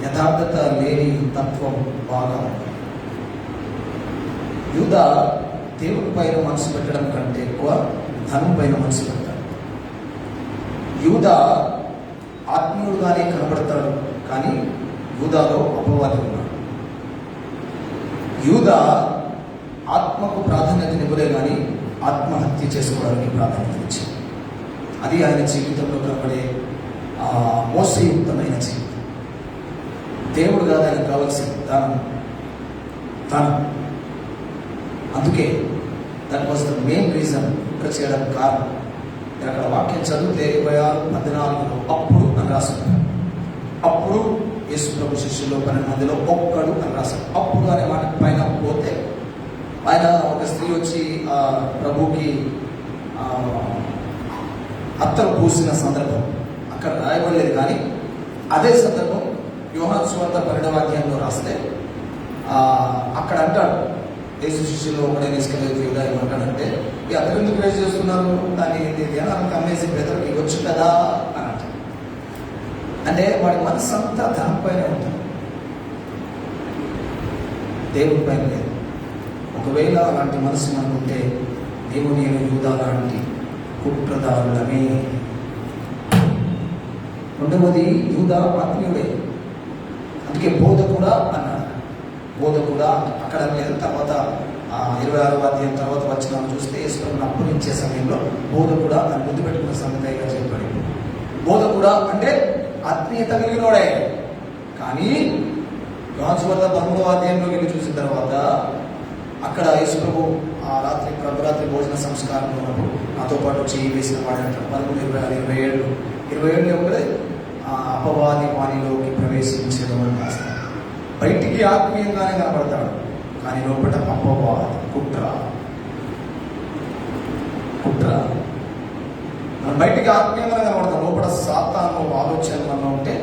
యథార్థత లేని తత్వం బాగా ఉంది. యూదా దేవుడి పైన మనసు పెట్టడం కంటే ఎక్కువ ధనం పైన మనసు పెట్టాడు. యూదా ఆత్మీయుడుగానే కనబడతాడు, కానీ యూదాలో అపవాది ఉన్నాడు. యూదా ఆత్మకు ప్రాధాన్యతనివ్వలే కానీ ఆత్మహత్య చేసుకోవడానికి ప్రాధాన్యత ఇచ్చాడు. అది ఆయన జీవితంలో కనబడే మోసయుక్తమైన జీవితం. దేవుడు కాదు ఆయనకు కావాల్సింది ధనం. అందుకే that was the main reason ఇక్కడ చేయడానికి కారణం. అక్కడ వాక్యం చదివితే 26-14 అప్పుడు అని రాస్తున్నాడు. అప్పుడు యేసు ప్రభు శిష్యుల్లో 12 మందిలో ఒక్కడు అని రాశాడు. అప్పుడు అనే మాట పైన పోతే ఆయన ఒక స్త్రీ వచ్చి ప్రభుకి అత్తరు పూసిన సందర్భం అక్కడ రాయబడలేదు, కానీ అదే సందర్భం యోహాను సువార్త 12వ అధ్యాయంలో రాస్తే అక్కడ అంటాడు, యేసు శిష్యులు ఒకడే తీసుకెళ్ళి యూదా ఏమంటాడంటే, ఈ అతను ఎందుకు రేజ్ చేస్తున్నారు, దాన్ని ధ్యానానికి అమ్మేసి బెదరికి ఇవ్వచ్చు కదా అని అంటాడు. అంటే వాడి మనసు అంతా ధనం పైన ఉంటుంది, దేవుడి పైన లేదు. ఒకవేళ అలాంటి మనసు అనుకుంటే నేను యూదా లాంటి కుట్రదారులమే. రెండవది యూదా ఆత్మీయుడే, అందుకే బోధకుడా అన్నాడు. బోధకుడా అక్కడ లేదు. తర్వాత 26వ అధ్యాయం తర్వాత వచ్చిన చూస్తే యేసుప్రభుని అప్పగించే సమయంలో బోధకుడా అని ముందు పెట్టుకున్న సంగతిగా చెప్పాడు. బోధకుడా అంటే ఆత్మీయత కలిగినోడే. కానీ యోహాను సువార్త 13వ అధ్యాయంలోకి వెళ్ళి చూసిన తర్వాత అక్కడ యేసుప్రభు రాత్రి ప్రభురాత్రి భోజన సంస్కారంలో ఉన్నప్పుడు నాతో పాటు చేయి వేసిన వాడు అంటాడు. 13, 26, 27 ఒకటే అపవాది వాణిలోకి ప్రవేశించడం అని రాస్తాడు. బయటికి ఆత్మీయంగానే కనబడతాడు, కానీ లోపల అపవాది, కుట్ర. మనం బయటికి ఆత్మీయంగా కనబడతాం, లోపల సాతాను ఆలోచన మనలో ఉంటే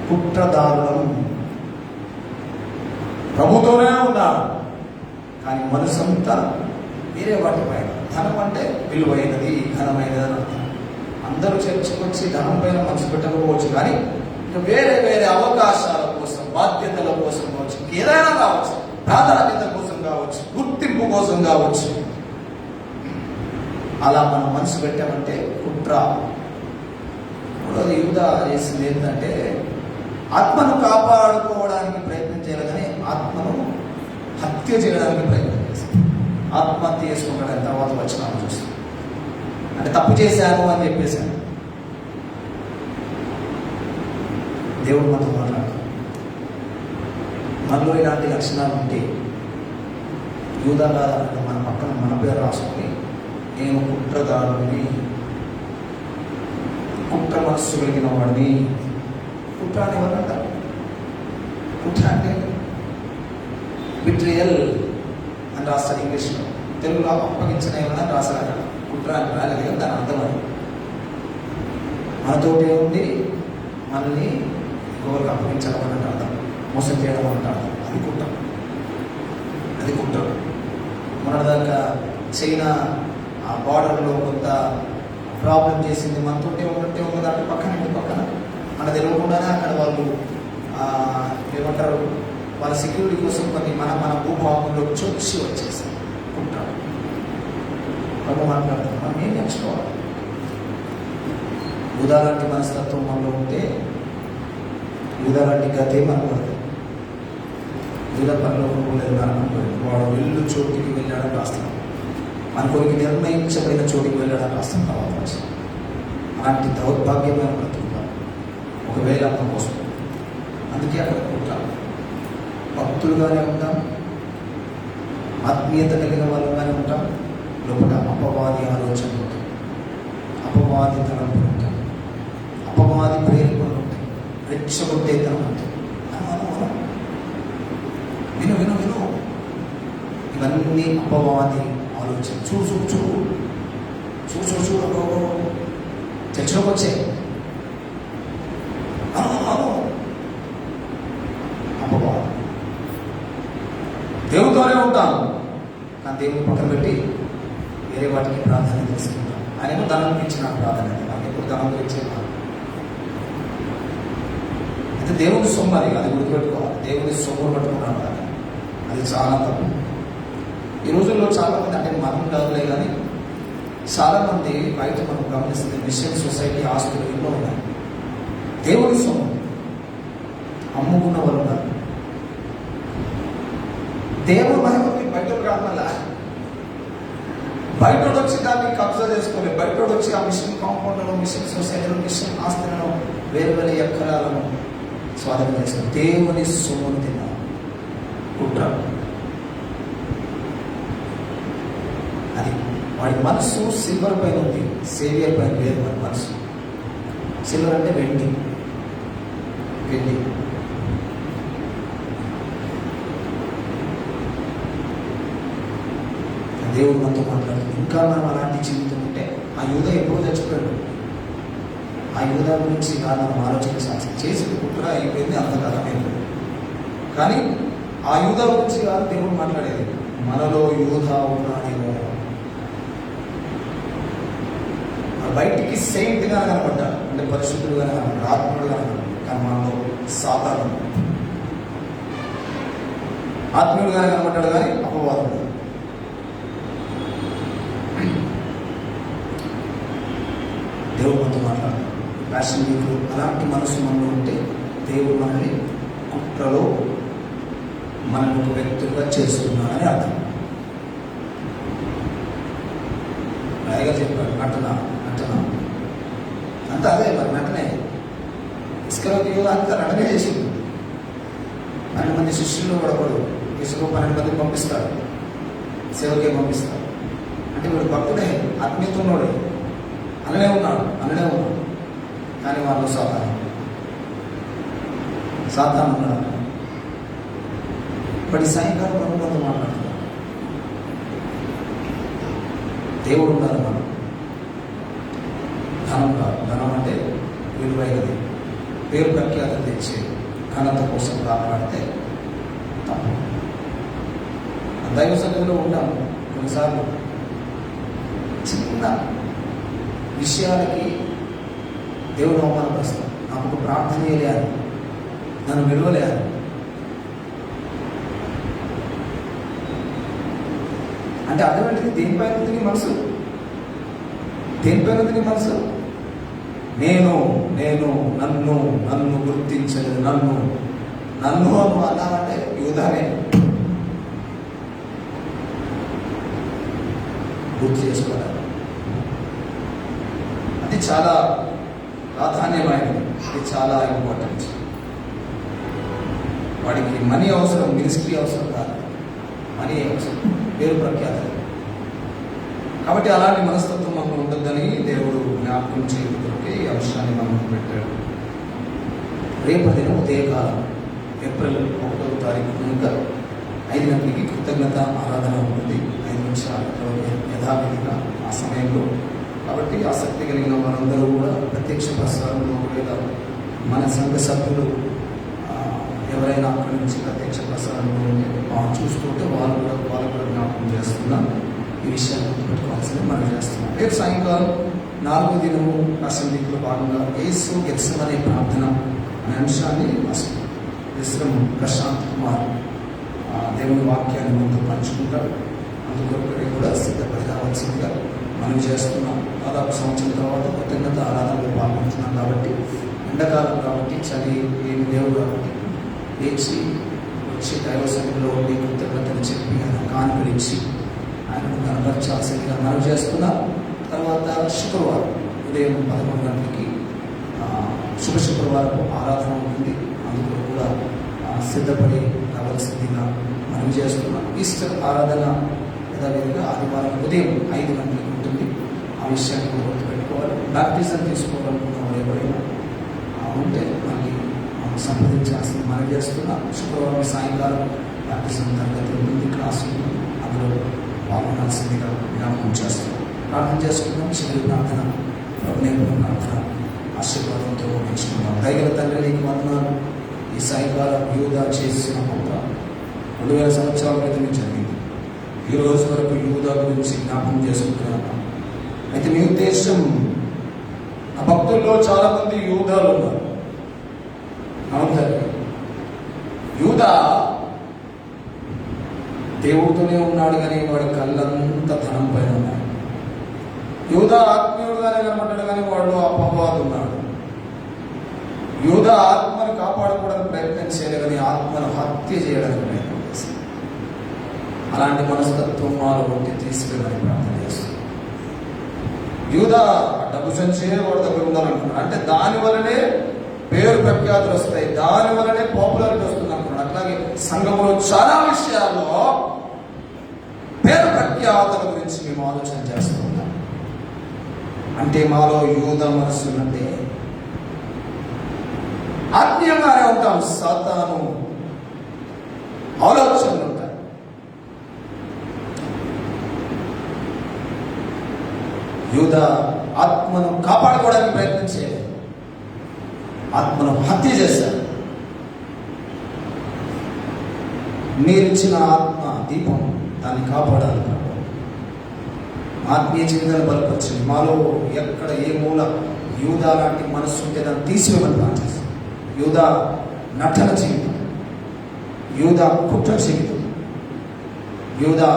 కుట్రదారులం. ప్రభుతోనే ఉన్నాడు, కానీ మనసంతా వేరే వాటి పైన. ధనం అంటే విలువైనది, ఘనమైనది అని అర్థం. అందరూ చర్చకు వచ్చి ధనం పైన మనసు పెట్టకపోవచ్చు, కానీ ఇంకా వేరే వేరే అవకాశాల కోసం, బాధ్యతల కోసం కావచ్చు, ఏదైనా కావచ్చు, ప్రాధాన్యత కోసం కావచ్చు, గుర్తింపు కోసం కావచ్చు, అలా మనం మనసు పెట్టామంటే కుట్ర. మూడోది యూదా చేసింది ఏంటంటే ఆత్మను కాపాడుకోవడానికి ప్రయత్నం చేయాలి, కానీ ఆత్మను హత్య చేయడానికి ప్రయత్నం చేస్తాం. ఆత్మహత్య చేసుకుంటాడని తర్వాత వచ్చిన చూస్తాం. అంటే తప్పు చేశాను అని చెప్పేశాను. దేవుడు మనతో మాట్లాడతాడు. మనలో ఇలాంటి లక్షణాలు ఉంటే యూదాగా మన పక్కన మన పేరు రాసుకొని, నేను కుట్రదారుని, కుట్ర మనస్సు కలిగిన వాడిని. కుట్ర అని ఎవరంటారు? కుట్ర అంటే బిట్రియల్ అని రాస్తారు ఇంగ్లీష్లో. తెలుగులో అప్పగించిన ఏమన్నా రాస్తారు. కుట్ర అని రాలేదు, దాని అర్థం అది మనతోటే ఉండి మనల్ని ఎవరికి అప్పగించడం అని అర్థం, మోసం చేయడం అంటారు. అది కుట్ర. మొన్నటిదాకా చైనా ఆ బార్డర్లో కొంత ప్రాబ్లం చేసింది, మనతోటే ఉన్నట్టే ఉన్న దాంట్లో పక్కన మన తెలియకుండానే అక్కడ వాళ్ళు ఏమంటారు, వాళ్ళ సెక్యూరిటీ కోసం కొన్ని మన భూభాగంలో చొచ్చి వచ్చేసారు. కుట్ర. ప్రభు మాట్లాడతాం, మనం ఏం నేర్చుకోవాలి? యూదాలాంటి మనస్తత్వం మనలో ఉంటే యూదాలాంటి గతే మనకు పడుతుంది. యూదా పనిలో పోలేదు, వాడు వెళ్ళు చోటికి వెళ్ళాడని రాస్తున్నాం. మన కొరికి నిర్ణయించబడిన చోటికి వెళ్ళాడని రాస్తాం. తర్వాత అలాంటి దౌర్భాగ్యమైన బ్రతుకుతాం ఒకవేళ అర్థం కోసం. అందుకే అక్కడ కుట్ర. భక్తులుగానే ఉంటాం, ఆత్మీయత కలిగిన వాళ్ళుగానే ఉంటాం, లోపల అపవాది ఆలోచనలు ఉంటాయి, అపవాది తలంపులు ఉంటాయి, అపవాది ప్రేరేపణలు ఉంటాయి, రెచ్చగొట్టేతనం ఉంటాయి. విను ఇవన్నీ అపవాది ఆలోచన. చూడు చర్చలోకి వచ్చే అపవాది. దేవుడితోనే ఉంటాం, కానీ దేవుని పక్కన పెట్టి వేరే వాటికి ప్రాధాన్యత తీసుకుంటాం. ఆయన ధనం ఇచ్చిన ప్రాధాన్యత, నాకు ఎప్పుడు ధనం ఇచ్చేది. అయితే దేవుని సొమ్ము అది గుర్తుపెట్టుకోవాలి. దేవుని సొమ్ము పట్టుకున్నాడు, అది చాలా తప్పు. ఈ రోజుల్లో చాలామంది, అంటే మనం కాదులే కానీ చాలామంది బయట మనం గమనిస్తే మిషన్ సొసైటీ ఆస్తులు ఎన్నో ఉన్నాయి. దేవుని సొమ్ము అమ్ముకున్న వాళ్ళు ఉన్నారు. దేవుడు మహిమకి బయటకు రావాల, బయటోడు వచ్చి దాన్ని కబ్జా చేసుకోలేదు. బయటోడు వచ్చి ఆ మిషన్ కాంపౌండ్లను, మిషన్ సొసైటీలో, మిషన్ ఆస్తులను, వేరు వేరే ఎకరాలను స్వాధీనం చేసుకుని దేవుని సొమ్మును తిన్నారు. కుట్ర. అది వాడి మనసు సిల్వర్ పైన ఉంది, సేవియర్ పైన లేదు. వాడి మనసు సిల్వర్ అంటే వెండి. దేవుడు మనతో మాట్లాడుతుంది. ఇంకా మనం అలాంటి జీవితం ఉంటే ఆ యూద ఎప్పుడో చచ్చిపోయాడు. ఆ యూద గురించి కాదు మనం ఆలోచన చేసి కుట్ర అయిపోయింది, అంతకాలం అయిపోయింది. కానీ ఆ యూద గురించి కాదు దేవుడు మాట్లాడేది. మనలో యూద ఉన్నాడేమో, బయటికి సెయింట్గా కనబడ్డాడు, అంటే పరిశుద్ధుడుగా కనబడ్డాడు, ఆత్ముడుగా కనబడ్డాడు, కానీ మనలో సాతాను. ఆత్మీయుడుగానే కనబడ్డాడు, కానీ అపవాదుడు. దేవుడు మనతో మాట్లాడాలి. ప్యాషన్ వీక్లో అలాంటి మనసు మనలో ఉంటే దేవుడు మనల్ని కుట్రలో మనల్ని ఒక వ్యక్తులుగా చేస్తున్నాడని అర్థం. రాయగా చెప్పాడు, నటన అంతా అదే. మరి నటనే ఇసుకలోకి అంతా నటనే చేసింది. 12 మంది శిష్యులు వాడకూడదు, ఇసుక 12 మంది పంపిస్తాడు, సేవకే పంపిస్తాడు. అంటే వీడు భక్తుడే, ఆత్మీయతలోడే, అననే ఉన్నాడు. కానీ వాళ్ళు సాధారణ సాతాను ఉన్నాడు. బట్ ఈ సాయంకాలం ప్రభుత్వంతో మాట్లాడుతున్నాం. దేవుడు ఉన్నారు మనం. ధనం కాదు. ధనం అంటే విలువైనది, పేరు ప్రఖ్యాతలు తెచ్చే ఘనత కోసం కాపాడితే తప్పు. దైవ సన్నిధిలో ఉంటాము. కొన్నిసార్లు చిన్న విషయాలకి దేవుడు అవమానపరుస్తాం. నాకు ఒక ప్రార్థన చేయలేదు, నన్ను విలువలేదు. అంటే అర్థమేంటిది? దేనిపైన ఉంది నీ మనసు? దేనిపైన ఉంది నీ మనసు? నేను నేను నన్ను నన్ను గుర్తించలేదు. నన్ను నన్ను అన్నామంటే యూదానే. గుర్తు చేసుకోవాలి. అది చాలా ప్రాధాన్యమైనది, అది చాలా ఇంపార్టెంట్. వాడికి మనీ అవసరం, మినిస్ట్రీ అవసరం కాదు, మనీ అవసరం, పేరు ప్రఖ్యాతలు. కాబట్టి అలాంటి మనస్తత్వం మనకు ఉండొద్దని దేవుడు జ్ఞాపకం చేయడానికి ఈ అంశాన్ని మనకు పెట్టాడు. రేపటి దినం ఉదయకాలం ఏప్రిల్ 1వ తారీఖు కనుక 5 గంటలకి కృతజ్ఞత ఆరాధన ఉంటుంది. 5 నిమిషాలు యథావిధిగా ఆ సమయంలో. కాబట్టి ఆసక్తి కలిగిన వారందరూ కూడా ప్రత్యక్ష ప్రసారంలో లేదా మన సంఘ సభ్యులు ఎవరైనా అక్కడి నుంచి ప్రత్యక్ష ప్రసారంలో చూస్తుంటే వాళ్ళు కూడా జ్ఞాపకం చేస్తున్నాం. ఈ విషయాన్ని గుర్తుపెట్టుకోవాల్సింది మనం చేస్తున్నాం. రేపు సాయంకాలం 4వ దినము అసెంబ్లీలో భాగంగా యేసు గెత్సెమనే ప్రార్థన అనే అంశాన్ని విశ్రమం ప్రశాంత్ కుమార్ దేవుని వాక్యాన్ని మనతో పంచుకుంటారు. అందుకొరకై కూడా సిద్ధపడి రావాల్సిందిగా మనం చేస్తున్నాం. దాదాపు సంవత్సరం తర్వాత కృతజ్ఞత ఆరాధనలో పాల్గొంటున్నాం. కాబట్టి ఎండాకాలం కాబట్టి చలి ఏమి లేవు కాబట్టి లేచి వచ్చి దైవ సన్నిధిలో ఉండి కృతజ్ఞతలు చెప్పి ఆయన కానుకలిచ్చి ఆయనను కనపరచాల్సిందిగా మనం చేస్తున్నాం. తర్వాత శుక్రవారం ఉదయం 11 గంటలకి శుభ శుక్రవారం ఆరాధన ఉంటుంది. అందులో కూడా సిద్ధపడి రావాల్సిందిగా మనం చేస్తున్నాం. ఈస్టర్ ఆరాధన యథావిధిగా ఆదివారం ఉదయం 5 గంటలకు ఉంటుంది. ఆ విషయాన్ని గుర్తుపెట్టుకోవాలి. బ్యాప్టిజం తీసుకోవాలనుకున్న వారు ఎవరైనా ఉంటే మనకి సంప్రదించాల్సింది మనం చేస్తున్నాం. శుక్రవారం సాయంకాలం బ్యాప్టిజం తరగతి ఉంటుంది, క్లాస్ ఉంటుంది. అందులో పాల్గొనాల్సిందిగా జ్ఞాపకం చేస్తున్నాం. ప్రార్థన చేసుకుందాం. చివరి ప్రార్థన, నేర్పణ ప్రార్థన ఆశీర్వాదంతో ముగించుకుందాం. దయగల తండ్రి, నీకు వందనాలు. ఈ సాయంకాలం యూదా చేసిన గొప్ప 2000 సంవత్సరాల క్రితం జరిగింది. ఈ రోజు వరకు యూదా గురించి జ్ఞాపకం చేసుకుంటున్నాను. అయితే మీ ఉద్దేశం, ఆ భక్తుల్లో చాలా మంది యూదాలు ఉన్నారు. అవును తండ్రి, యూదా దేవుడితోనే ఉన్నాడు కానీ వాడి కళ్ళంతా ధనం పైన ఉన్నాయి. యూదా ఆత్మీయుడుగానే కనబడ్డాడు కానీ వాడు అపవాదు ఉన్నాడు. యూదా ఆత్మను కాపాడుకోవడానికి ప్రయత్నం చేయలేదు కానీ ఆత్మను హత్య చేయడానికి ప్రయత్నం చేశాడు. అలాంటి మనస్తత్వం మాలో ఉంటే తీసుకెళ్ళని ప్రార్థన చేస్తుంది. యూదా డబ్బు సంచే వాడి దగ్గర ఉండాలనుకున్నాడు. అంటే దాని వల్లనే పేరు ప్రఖ్యాతులు వస్తాయి, దాని వల్లనే పాపులారిటీ వస్తుంది అనుకున్నాడు. అట్లాగే సంఘంలో చాలా విషయాల్లో పేరు ప్రఖ్యాతుల గురించి మేము ఆలోచన చేస్తూ ఉన్నాం. అంటే మాలో యూదా మనస్సు ఉన్నట్టే ఆత్మీయంగానే ఉంటాం. సాతాను ఆలోచనలు ఉంటాయి. యూదా ఆత్మను కాపాడుకోవడానికి ప్రయత్నం చేయలేదు, ఆత్మను హత్య చేశారు. మీరిచ్చిన ఆత్మ దీపం, దాన్ని కాపాడాలి. ఆత్మీయ జీవితాన్ని బలపరచండి. మాలో ఎక్కడ ఏ మూల యూదా లాంటి మనస్సు ఉంటే దాన్ని తీసివేయమని ప్రార్థిస్తాం. యూదా నటన జీవితం, యూదా కుట్ర జీవితం, యూదా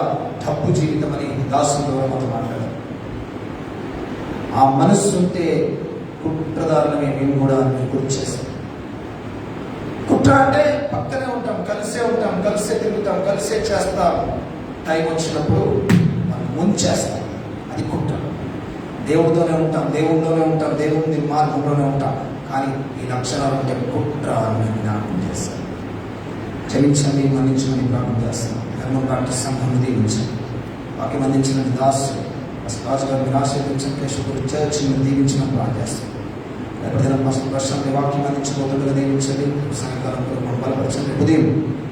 డబ్బు జీవితం అని దాసులో మాతో మాట్లాడారు. ఆ మనస్సు ఉంటే కుట్రదారులమే మేము కూడా గుర్తు చేస్తాం. కుట్ర అంటే పక్కనే ఉంటాం, కలిసే ఉంటాం, కలిసే తిరుగుతాం, కలిసే చేస్తాం. టైం వచ్చినప్పుడు మనం ముంచేస్తాం. అది కుట్ర. దేవుడితోనే ఉంటాం, దేవుడిలోనే ఉంటాం, దేవుని మార్గంలోనే ఉంటాం. కానీ ఈ లక్షణాలు ఉంటే కుట్ర అని జ్ఞాపకం చేస్తాం. క్షమించండి, మన్నించమని ప్రార్థన చేస్తాం. ధర్మం పార్టీ సంఘం దీవించండి. వాక్యం అందించిన దాసు రాజు గారిని ఆశీర్వదించండి. చర్చిని దీవించమని ప్రార్థన చేస్తాం. లేకపోతే వర్షాన్ని వాక్యం అందించబోతుండగా దీవించండి. సాయంకాలం మనం బలపరచండి. ఉదయం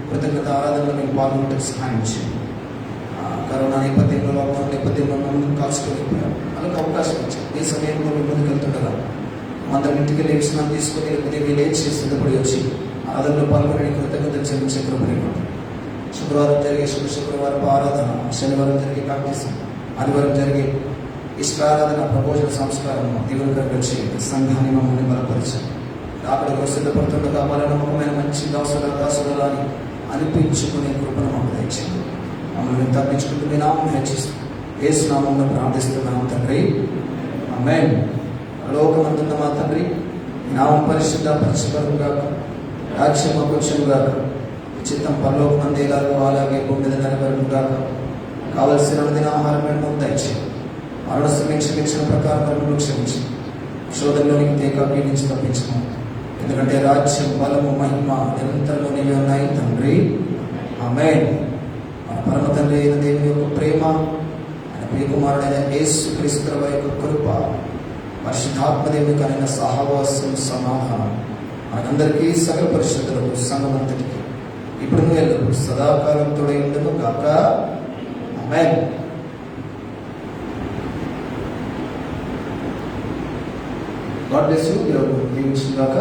కృతజ్ఞత ఆరాధనలో మీకు పాల్గొనడానికి సహాయం చేయండి. కరోనా నేపథ్యంలో, లాక్డౌన్ నేపథ్యంలో మమ్మల్ని కాల్చుకోలేకపోయాం. వాళ్ళకి అవకాశం ఇచ్చాం. ఈ సమయంలో మీ ముందుకు వెళ్తుండగా అందరం ఇంటికి వెళ్ళి విశ్రాంతి తీసుకొని లేకపోతే వీళ్ళు ఏం చేసి సిద్ధపడి వచ్చి ఆరాధనలో పాల్గొనడానికి కృతజ్ఞతలు చెల్లించే కృపనివ్వండి. శుక్రవారం జరిగే శుక్రవారం ఆరాధన, శనివారం జరిగే ప్రాక్టీస్, ఆదివారం జరిగే ఇష్టారాధన, ప్రబోధన సంస్కారం దీవులుగా వచ్చి సంఘాన్ని మమ్మల్ని బలపరిచారు. అక్కడికి సిద్ధపడుతుండగా వాళ్ళ నమ్మకమైన మంచి దాసుల అని అనిపించుకునే కృపను మమ్మల్ని తెచ్చింది. మమ్మల్ని తప్పించుకుంటూ మీ నామం హెచ్చిస్తూ యేసు నామంలో ప్రార్థిస్తున్నాం తండ్రి, ఆమేన్. లోకమందున్న మా తండ్రి, మీ నామం పరిశుద్ధపరచబడుగాక, రాజ్యం వచ్చుగాక, చిత్తం పరలోకమందేలాగో అలాగే భూమి మీద నెరవేరుగాక. కావలసిన ఆహారం మేము దయచేయండి. మరణ క్షమించిన ప్రకారం మరణంలో క్షమించి శోధనలోనికి తేకాకి నుంచి తప్పించము. ఎందుకంటే రాజ్యం, బలము, మహిమ నిరంతరంలో నీవే ఉన్నాయి తండ్రి, ఆమేన్. మన పరమ తండ్రి అయిన దేవుని యొక్క ప్రేమ, ఆయన ప్రియకుమారుడైన యేసుక్రీస్తు యొక్క కృప, పరిశుద్ధాత్మదేవుని కలిగిన సహవాసం, సమాధానం మనందరికీ సకల పరిశుద్ధులకు సంఘమంతటికి ఇప్పుడు ఎల్లప్పుడు సదాకాలం తోడై ఉండను గాక, ఆమేన్. God bless you. దేవుడు దీవించుగాక.